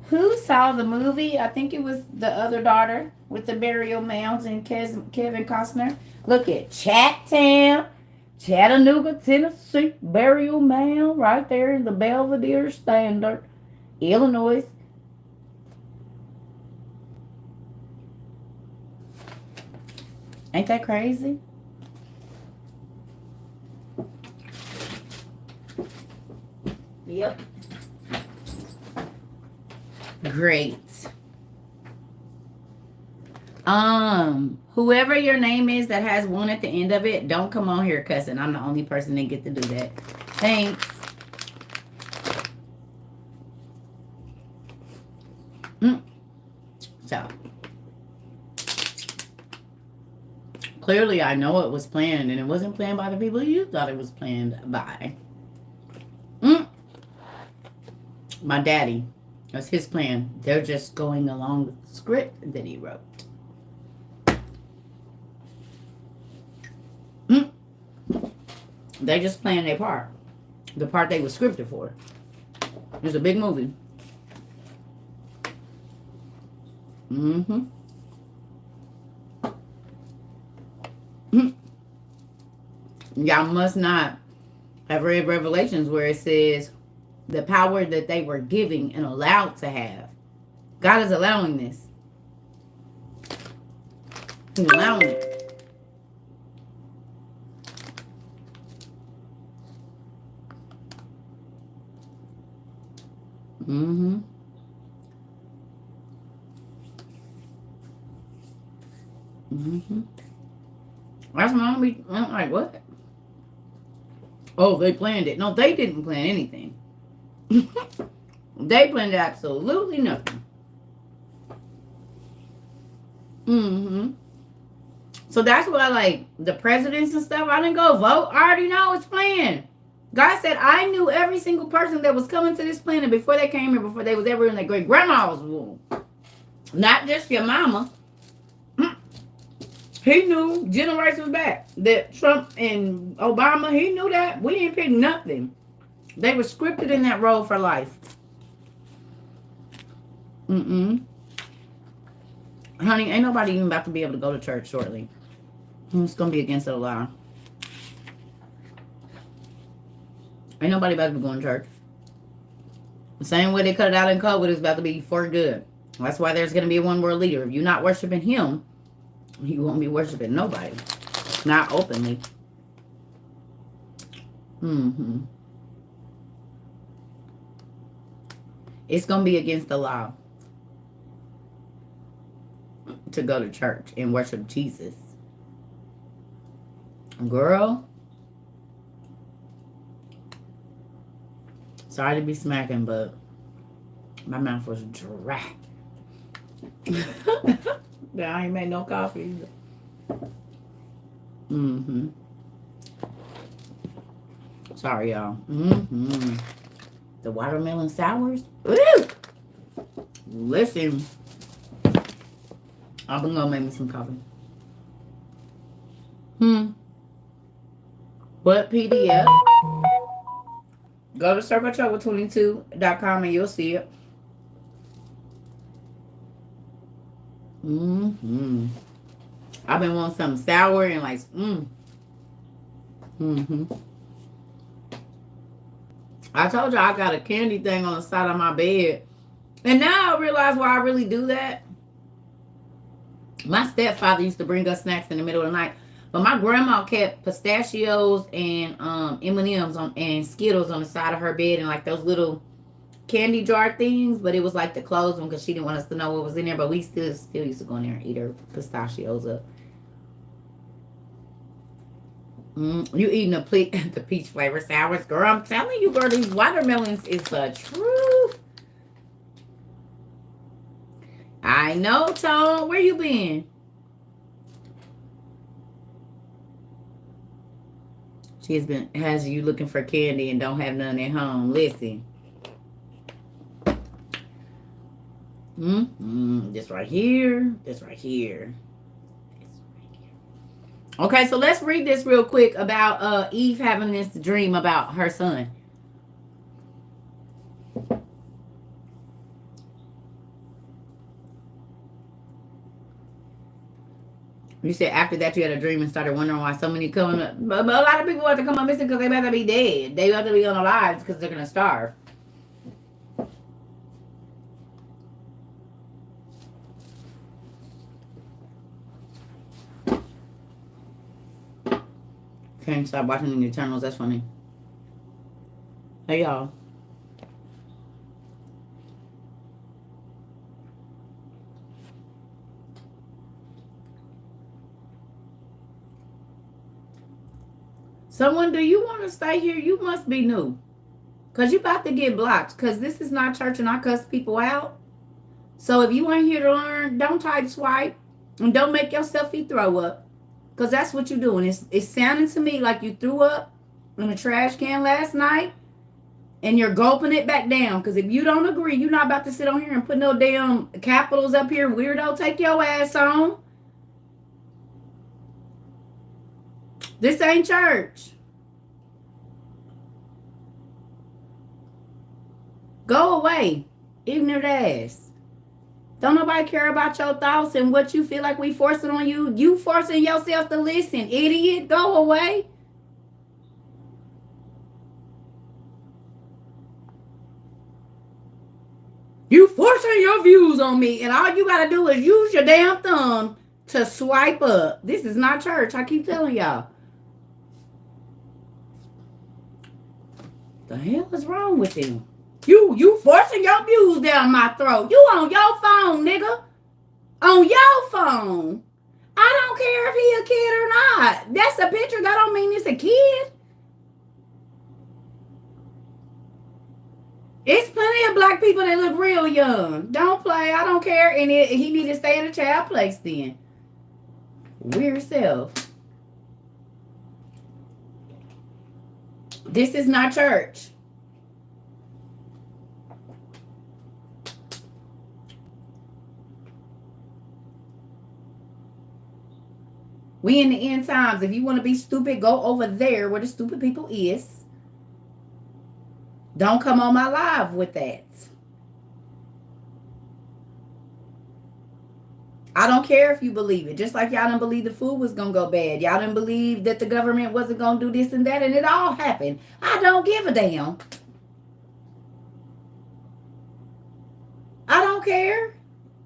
Who saw the movie? I think it was the other daughter with the burial mounds and Kevin Costner. Look at Chattanooga, Tennessee, burial mound right there in the Belvedere Standard, Illinois. Ain't that crazy? Yep. Great. Whoever your name is that has one at the end of it, don't come on here cussing. I'm the only person that get to do that. Thanks. Mm. So, clearly I know it was planned, and it wasn't planned by the people you thought it was planned by. Mm. My daddy, that's his plan. They're just going along with the script that he wrote. Mm. They just playing their part. The part they were scripted for. It was a big movie. Mm-hmm. Mm. Y'all must not have read Revelations where it says the power that they were giving and allowed to have. God is allowing this. He's allowing it. Mm-hmm. Mm-hmm. That's my mom. I'm like, what? Oh, they planned it. No, they didn't plan anything. They planned absolutely nothing. Mm-hmm. So that's why, like, the presidents and stuff, I didn't go vote. I already know it's planned. God said, I knew every single person that was coming to this planet before they came here, before they was ever in their great grandma's womb. Not just your mama. He knew generations back that Trump and Obama, he knew that. We didn't pick nothing. They were scripted in that role for life. Mm-mm. Honey, ain't nobody even about to be able to go to church shortly. It's going to be against the law. Ain't nobody about to be going to church. The same way they cut it out in COVID is about to be for good. That's why there's going to be a one world leader. If you're not worshiping him, you won't be worshiping nobody. Not openly. Mm-hmm. It's going to be against the law to go to church and worship Jesus. Girl. Sorry to be smacking, but my mouth was dry. I ain't made no coffee either. Mm-hmm. Sorry, y'all. Mm-hmm. The watermelon sours. Woo! Listen. I'm gonna make me some coffee. What PDF? Go to circletrouble22.com and you'll see it. Mm-hmm. I've been wanting something sour and like, Mm-hmm. I told you I got a candy thing on the side of my bed. And now I realize why I really do that. My stepfather used to bring us snacks in the middle of the night. But my grandma kept pistachios and M&Ms and Skittles on the side of her bed and like those little candy jar things. But it was like to close them because she didn't want us to know what was in there. But we still used to go in there and eat her pistachios up. You eating the peach flavor sours, girl. I'm telling you, girl, these watermelons is the truth. I know, Tone. Where you been? She has you looking for candy and don't have none at home. Listen. This right here. This right here. Okay, so let's read this real quick about Eve having this dream about her son. You said after that you had a dream and started wondering why so many coming up. But a lot of people have to come up missing because they better be dead. They have to be unalive because they're going to starve. Can't stop watching the Eternals. That's funny. Hey, y'all. Someone, do you want to stay here? You must be new. Because you about to get blocked. Because this is not church and I cuss people out. So if you ain't here to learn, don't type swipe and don't make yourself throw up. Because that's what you're doing. It's sounding to me like you threw up in a trash can last night and you're gulping it back down. Because if you don't agree, you're not about to sit on here and put no damn capitals up here. Weirdo, take your ass on. This ain't church. Go away, ignorant ass. Don't nobody care about your thoughts and what you feel like we forcing on you. You forcing yourself to listen, idiot. Go away. You forcing your views on me, and all you gotta do is use your damn thumb to swipe up. This is not church. I keep telling y'all. The hell is wrong with them? You forcing your views down my throat. You on your phone, nigga. On your phone. I don't care if he a kid or not. That's a picture. That don't mean it's a kid. It's plenty of black people that look real young. Don't play. I don't care. And he need to stay in a child place then. Weird self. This is not church. We in the end times. If you want to be stupid, go over there where the stupid people is. Don't come on my live with that. I don't care if you believe it. Just like y'all didn't believe the food was going to go bad. Y'all didn't believe that the government wasn't going to do this and that. And it all happened. I don't give a damn. I don't care.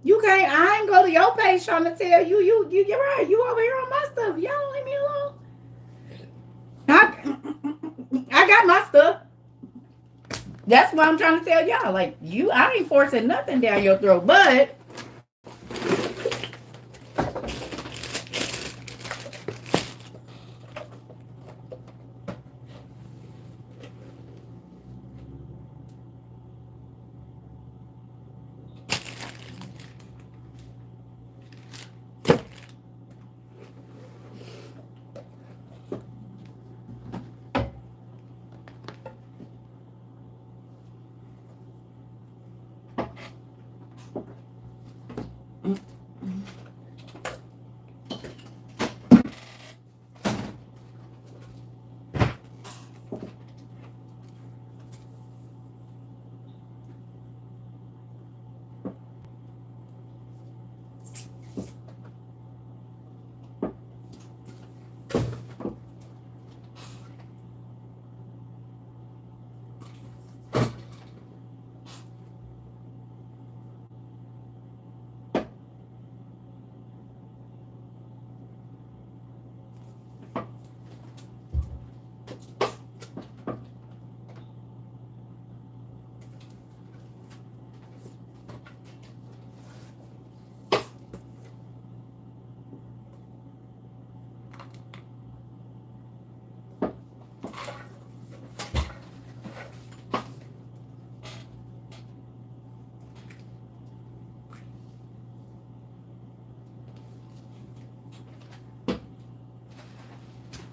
You can't. I ain't go to your page trying to tell you. You're right. You over here on my stuff. Y'all don't leave me alone. I got my stuff. That's what I'm trying to tell y'all. Like I ain't forcing nothing down your throat, but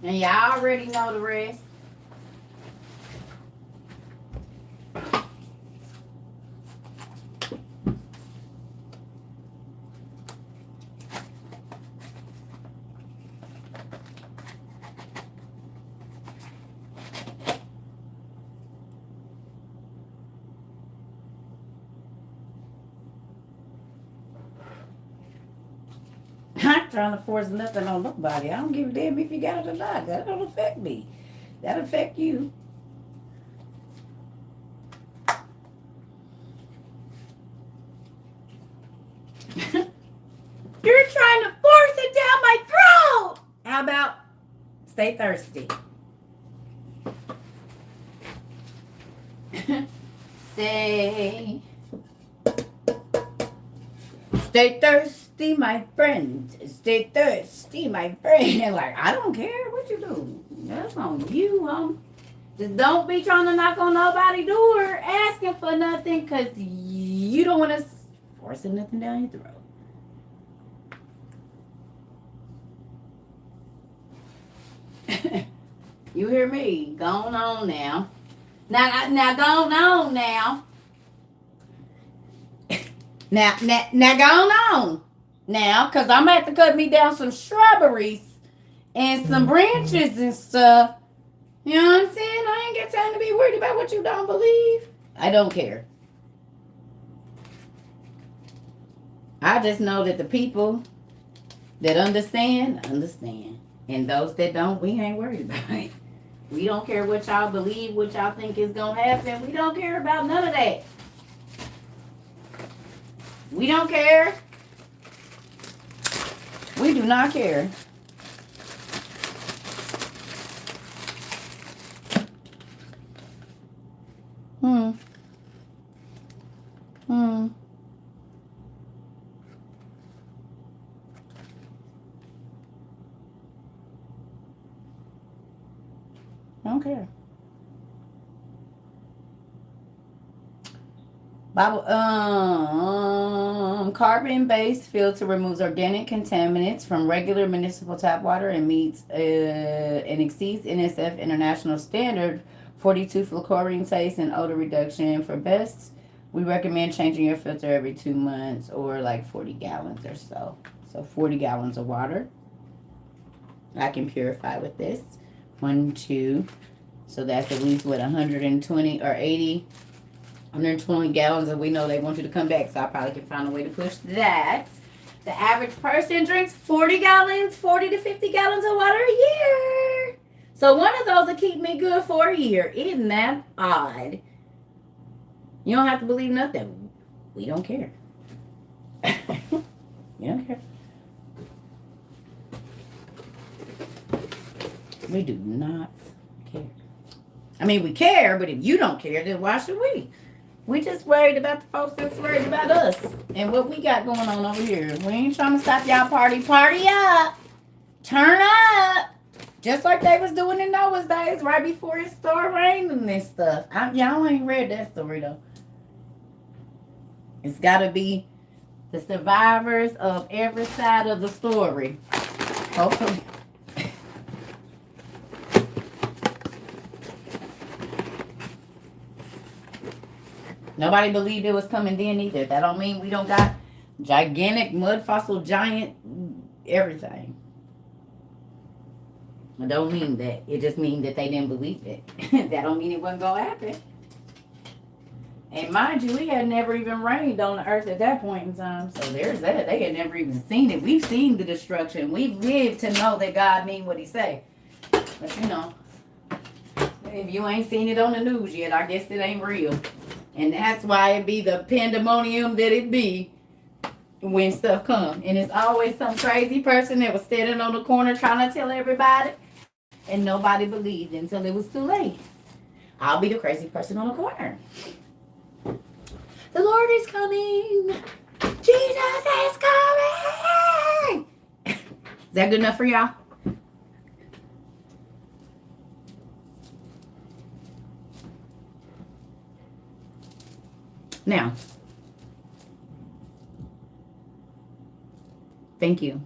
and y'all already know the rest. I'm trying to force nothing on nobody. I don't give a damn if you got it or not. That don't affect me. That affect you. You're trying to force it down my throat. How about stay thirsty? Stay thirsty, my friend. Stay thirsty, my friend. Like, I don't care what you do. That's on you, Just don't be trying to knock on nobody's door asking for nothing because you don't want to forcing nothing down your throat. You hear me? Going on now. Now, going on now. Now, going on now, because I'm going to have to cut me down some shrubberies and some branches and stuff. You know what I'm saying? I ain't got time to be worried about what you don't believe. I don't care. I just know that the people that understand. And those that don't, we ain't worried about it. We don't care what y'all believe, what y'all think is going to happen. We don't care about none of that. We don't care. We do not care. I don't care. Carbon-based filter removes organic contaminants from regular municipal tap water and meets and exceeds NSF International Standard 42 fluorine taste and odor reduction. For best, we recommend changing your filter every 2 months or like 40 gallons or so. So 40 gallons of water. I can purify with this. 1, 2. So that's at least what 120 or 80. 120 gallons, and we know they want you to come back, so I probably can find a way to push that. The average person drinks 40 gallons, 40 to 50 gallons of water a year. So one of those will keep me good for a year. Isn't that odd? You don't have to believe nothing. We don't care. You don't care. We do not care. I mean, we care, but if you don't care, then why should we? We just worried about the folks that's worried about us and what we got going on over here. We ain't trying to stop y'all party. Party up. Turn up. Just like they was doing in Noah's days right before it started raining and stuff. Y'all ain't read that story, though. It's got to be the survivors of every side of the story. Hopefully. Nobody believed it was coming then either. That don't mean we don't got gigantic mud fossil giant everything. It don't mean that. It just means that they didn't believe it. That don't mean it wasn't going to happen. And mind you, it had never even rained on the earth at that point in time. So there's that. They had never even seen it. We've seen the destruction. We've lived to know that God mean what he say. But you know, if you ain't seen it on the news yet, I guess it ain't real. And that's why it be the pandemonium that it be when stuff come. And it's always some crazy person that was standing on the corner trying to tell everybody. And nobody believed until it was too late. I'll be the crazy person on the corner. The Lord is coming. Jesus is coming. Is that good enough for y'all? Now, thank you.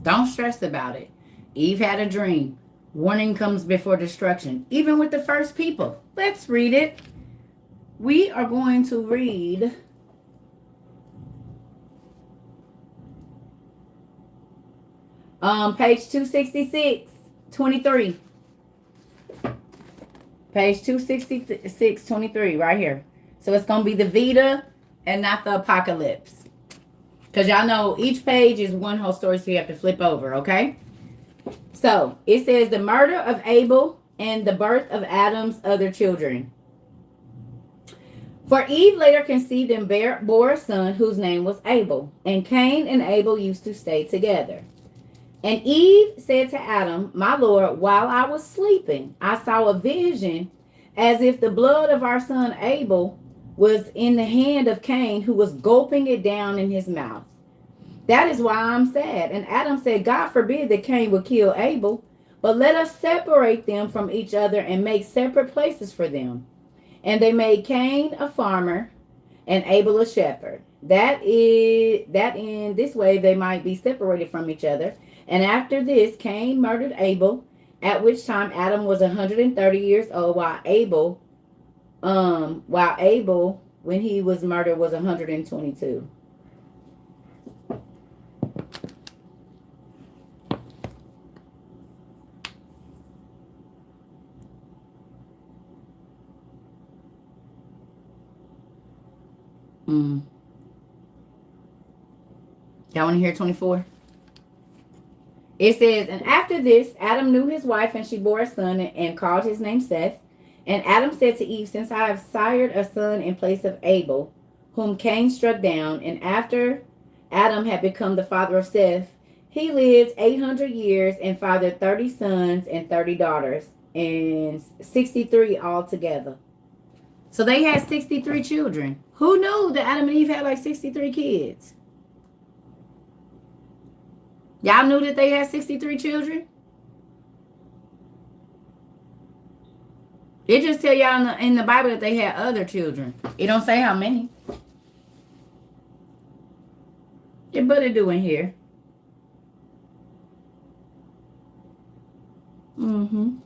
Don't stress about it. Eve had a dream. Warning comes before destruction, even with the first people. Let's read it. We are going to read page 266, 23. Page 266, 23, right here. So it's going to be the Vita and not the Apocalypse. Because y'all know each page is one whole story, so you have to flip over, okay? So it says the murder of Abel and the birth of Adam's other children. For Eve later conceived and bore a son whose name was Abel. And Cain and Abel used to stay together. And Eve said to Adam, my Lord, while I was sleeping, I saw a vision as if the blood of our son Abel was in the hand of Cain, who was gulping it down in his mouth. That is why I'm sad. And Adam said, God forbid that Cain would kill Abel, but let us separate them from each other and make separate places for them. And they made Cain a farmer and Abel a shepherd. That in this way they might be separated from each other. And after this, Cain murdered Abel, at which time Adam was 130 years old, while Abel, when he was murdered, was 122. Mm. Y'all want to hear 24? It says, and after this, Adam knew his wife, and she bore a son and called his name Seth. And Adam said to Eve, since I have sired a son in place of Abel, whom Cain struck down, and after Adam had become the father of Seth, he lived 800 years and fathered 30 sons and 30 daughters, and 63 altogether. So they had 63 children. Who knew that Adam and Eve had like 63 kids? Y'all knew that they had 63 children? It just tell y'all in the Bible that they had other children. It don't say how many. Yeah, but it do in here. Mm-hmm.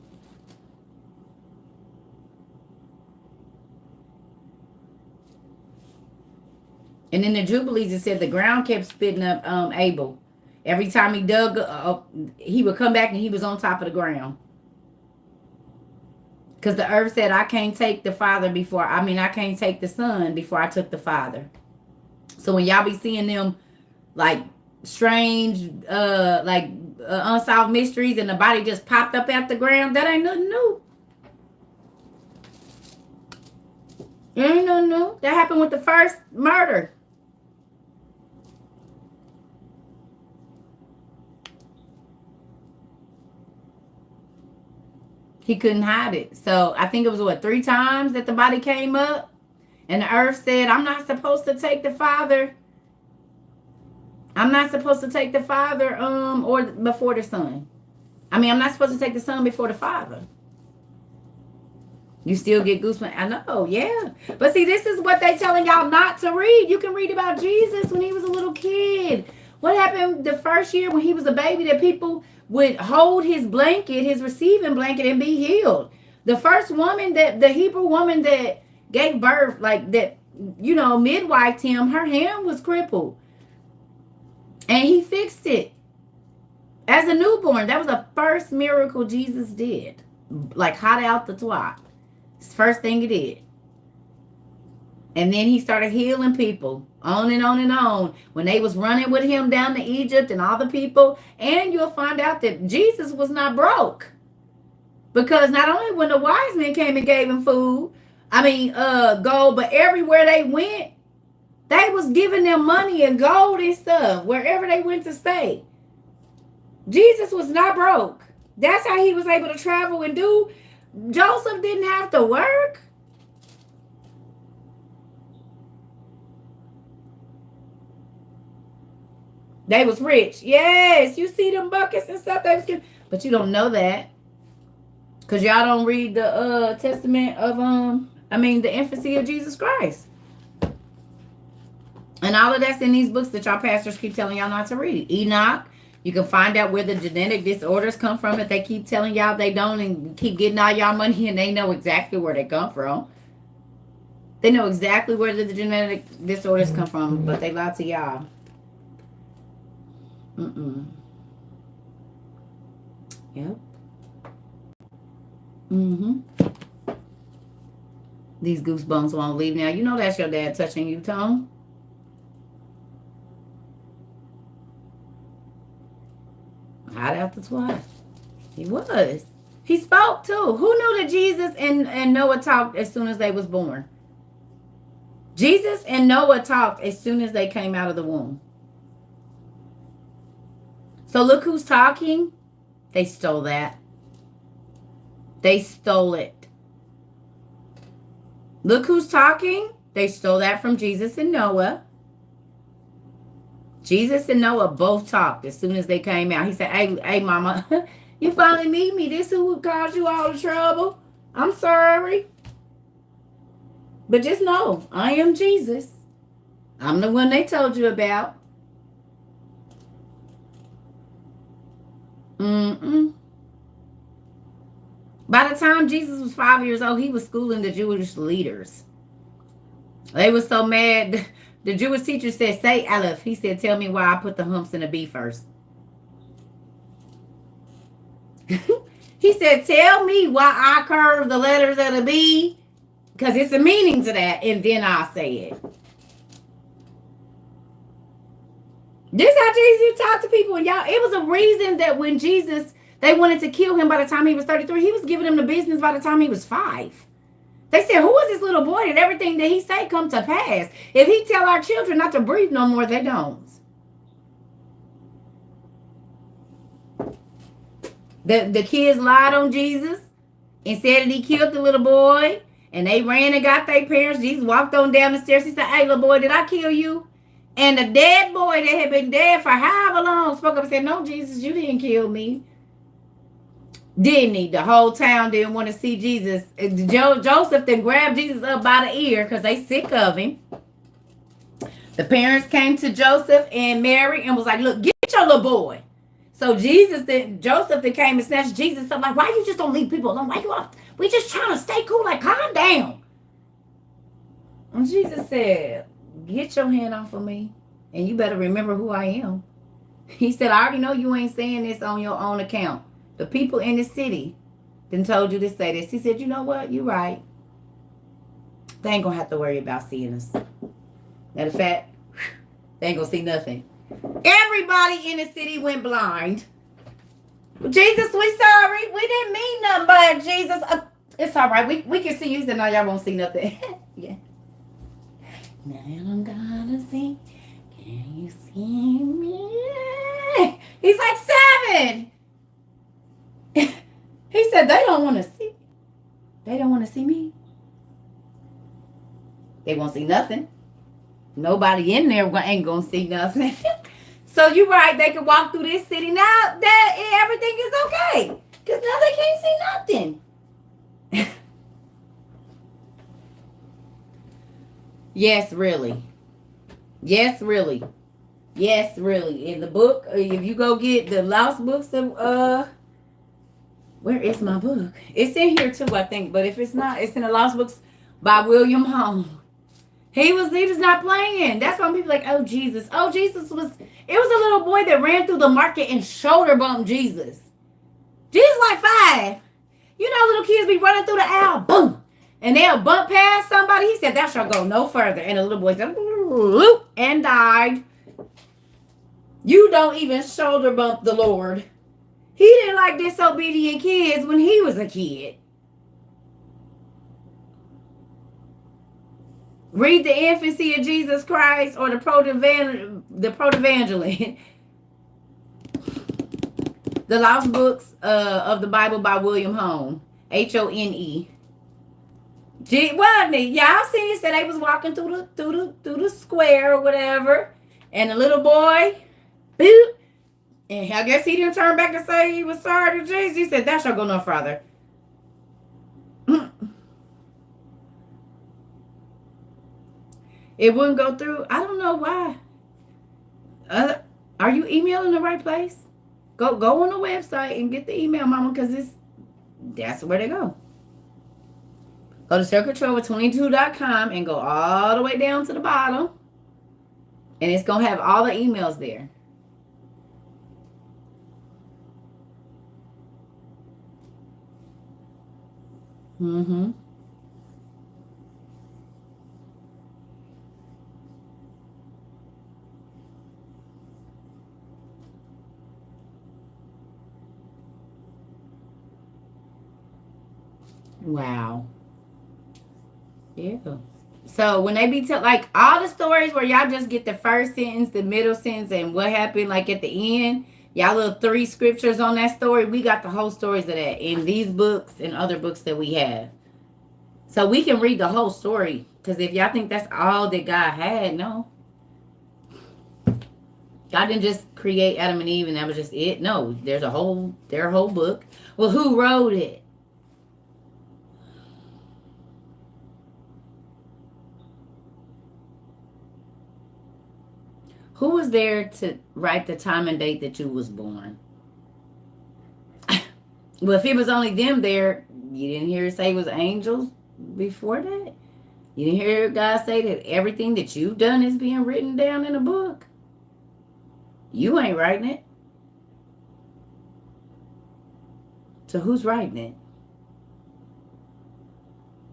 And in the Jubilees, it said the ground kept spitting up Abel. Every time he dug up, he would come back and he was on top of the ground. Because the earth said, I can't take the father I can't take the son before I took the father. So when y'all be seeing them like strange, unsolved mysteries and the body just popped up out the ground, that ain't nothing new. It ain't nothing new. That happened with the first murder. He couldn't hide it. So I think it was 3 times that the body came up, and the earth said, I'm not supposed to take the father. I'm not supposed to take the father or before the son. I'm not supposed to take the son before the father. You still get goosebumps. I know, yeah. But see, this is what they telling y'all not to read. You can read about Jesus when he was a little kid. What happened the first year when he was a baby, that people would hold his blanket, his receiving blanket, and be healed. The first woman, the Hebrew woman that gave birth, like that, midwifed him, her hand was crippled. And he fixed it as a newborn. That was the first miracle Jesus did. Like hot out the twat. It's the first thing he did. And then he started healing people on and on and on. When they was running with him down to Egypt and all the people. And you'll find out that Jesus was not broke. Because not only when the wise men came and gave him food, gold, but everywhere they went, they was giving them money and gold and stuff wherever they went to stay. Jesus was not broke. That's how he was able to travel and do. Joseph didn't have to work. They was rich. Yes, you see them buckets and stuff they was getting. But you don't know that. Because y'all don't read the testament of, the infancy of Jesus Christ. And all of that's in these books that y'all pastors keep telling y'all not to read. Enoch, you can find out where the genetic disorders come from that they keep telling y'all they don't, and keep getting all y'all money, and they know exactly where they come from. They know exactly where the genetic disorders come from, but they lie to y'all. Yep. These goosebumps won't leave now. You know that's your dad touching you, Tom. Hot out the twat. He was. He spoke too. Who knew that Jesus and Noah talked as soon as they was born? Jesus and Noah talked as soon as they came out of the womb. So look who's talking. They stole that. They stole it. Look who's talking. They stole that from Jesus and Noah. Jesus and Noah both talked as soon as they came out. He said, hey, mama, you finally meet me. This who caused you all the trouble. I'm sorry. But just know, I am Jesus. I'm the one they told you about. Mm-mm. By the time Jesus was 5 years old, he was schooling the Jewish leaders. They were so mad. The Jewish teacher said, say Aleph. He said, tell me why I put the humps in the B first. He said, tell me why I curve the letters of the B, because it's a meaning to that, and then I'll say it. This is how Jesus talked to people. And y'all, it was a reason that when Jesus, they wanted to kill him by the time he was 33, he was giving them the business by the time he was 5. They said, who is this little boy that everything that he say come to pass? If he tell our children not to breathe no more, they don't. The kids lied on Jesus and said that he killed the little boy. And they ran and got their parents. Jesus walked on down the stairs. He said, hey, little boy, did I kill you? And the dead boy that had been dead for however long spoke up and said, no, Jesus, you didn't kill me. Didn't he? The whole town didn't want to see Jesus. Joseph then grabbed Jesus up by the ear because they sick of him. The parents came to Joseph and Mary and was like, look, get your little boy. So Joseph then came and snatched Jesus up like, why you just don't leave people alone? Why you off? We just trying to stay cool, like calm down. And Jesus said, get your hand off of me and you better remember who I am. He said, I already know you ain't saying this on your own account. The people in the city then told you to say this. He said, you know what? You're right. They ain't going to have to worry about seeing us. Matter of fact, they ain't going to see nothing. Everybody in the city went blind. Jesus, we sorry. We didn't mean nothing by it, Jesus. It's all right. We can see you. He said, no, y'all won't see nothing. Yeah. Now I'm gonna see. Can you see me? He's like 7. He said, they don't want to see. They don't want to see me. They won't see nothing. Nobody in there ain't gonna see nothing. So you're right, they can walk through this city now that everything is okay. Because now they can't see nothing. Yes, really. Yes, really. Yes, really. In the book, if you go get the lost books of where is my book? It's in here too, I think. But if it's not, it's in the lost books by William Home. He was not playing. That's why people are like, oh, Jesus. Oh, Jesus was, it was a little boy that ran through the market and shoulder bumped Jesus. Jesus like 5. You know, little kids be running through the aisle, boom. And they'll bump past somebody. He said, thou shalt go no further. And the little boy said, whoop, and died. You don't even shoulder bump the Lord. He didn't like disobedient kids when he was a kid. Read the infancy of Jesus Christ or the protoevangelion. The Lost Books of the Bible by William Hone. Hone. Wasn't it? Y'all seen it? Said they was walking through the square or whatever, and the little boy, boop, and I guess he didn't turn back and say he was sorry to Jesus. He said, "Thou shalt go no further." It wouldn't go through. I don't know why. Are you emailing the right place? Go on the website and get the email, mama, because that's where they go. Go to circontrol22.com and go all the way down to the bottom. And it's going to have all the emails there. Mm-hmm. Wow. Yeah. So when they be like all the stories where y'all just get the first sentence, the middle sentence, and what happened like at the end, y'all little 3 scriptures on that story, we got the whole stories of that in these books and other books that we have. So we can read the whole story. Because if y'all think that's all that God had, no. God didn't just create Adam and Eve and that was just it. No, there's their whole book. Well, who wrote it? Who was there to write the time and date that you was born? Well, if it was only them there, you didn't hear it say it was angels before that? You didn't hear God say that everything that you've done is being written down in a book? You ain't writing it. So who's writing it?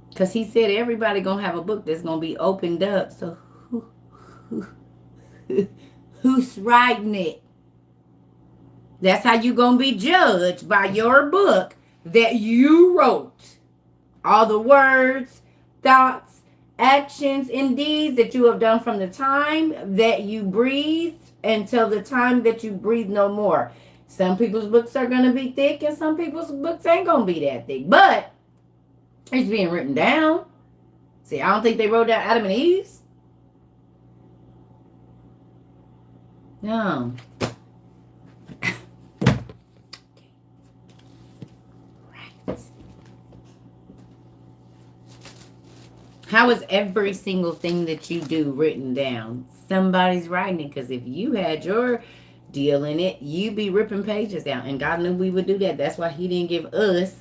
Because he said everybody going to have a book that's going to be opened up. So who's writing it? That's how you going to be judged, by your book that you wrote. All the words, thoughts, actions, and deeds that you have done from the time that you breathed until the time that you breathe no more. Some people's books are going to be thick and some people's books ain't going to be that thick. But it's being written down. See, I don't think they wrote down Adam and Eve's. No. Right. How is every single thing that you do written down? Somebody's writing it. Because if you had your deal in it, you'd be ripping pages down. And God knew we would do that. That's why he didn't give us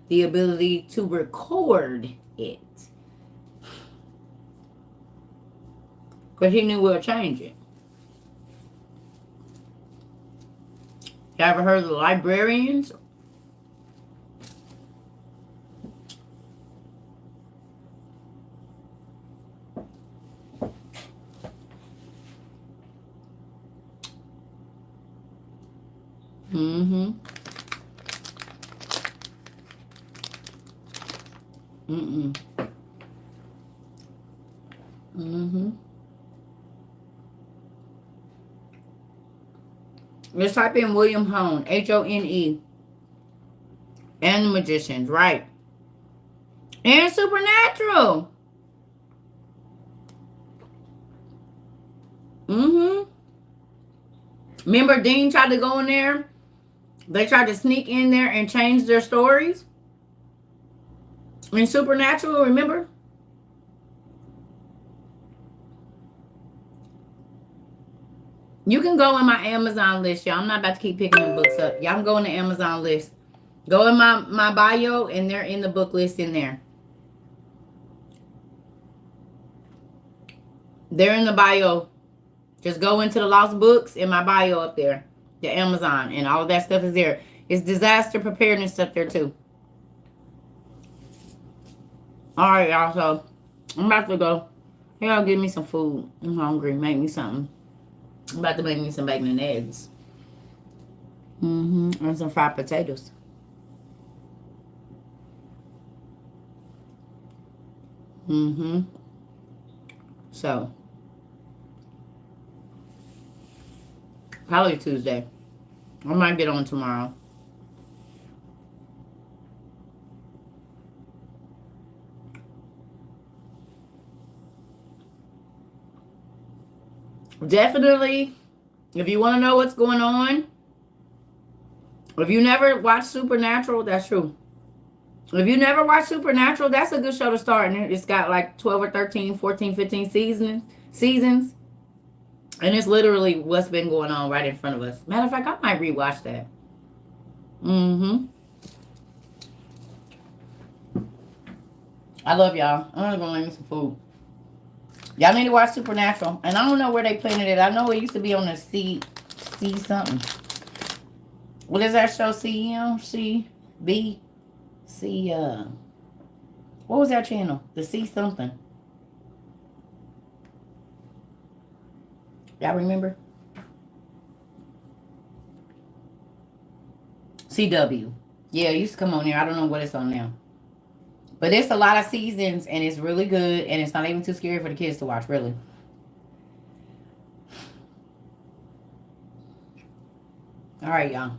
the ability to record it. Because he knew we'll change it. You ever heard of the librarians? Mm-hmm. Mm-mm. Mm-hmm. Let's type in William Hone, Hone, and the Magicians, right? And Supernatural. Mm-hmm. Remember Dean tried to go in there? They tried to sneak in there and change their stories? In Supernatural, remember? You can go in my Amazon list, y'all. I'm not about to keep picking them books up. Y'all can go in the Amazon list. Go in my bio, and they're in the book list in there. They're in the bio. Just go into the lost books in my bio up there. The Amazon, and all of that stuff is there. It's disaster preparedness stuff there, too. All right, y'all. So, I'm about to go. Y'all give me some food. I'm hungry. Make me something. I'm about to make me some bacon and eggs. Mm-hmm. And some fried potatoes. Mm-hmm. So, probably Tuesday. I might get on tomorrow. Definitely, if you want to know what's going on, if you never watched Supernatural, that's true. If you never watched Supernatural, that's a good show to start. And it's got like 12 or 13, 14, 15 seasons. And it's literally what's been going on right in front of us. Matter of fact, I might rewatch that. Mm-hmm. I love y'all. I'm gonna go make some food. Y'all need to watch Supernatural. And I don't know where they planted it. I know it used to be on the C something. What is that show? CM? C B C what was that channel? The C something. Y'all remember? CW. Yeah, it used to come on there. I don't know what it's on now. But it's a lot of seasons and it's really good and it's not even too scary for the kids to watch, really. All right, y'all.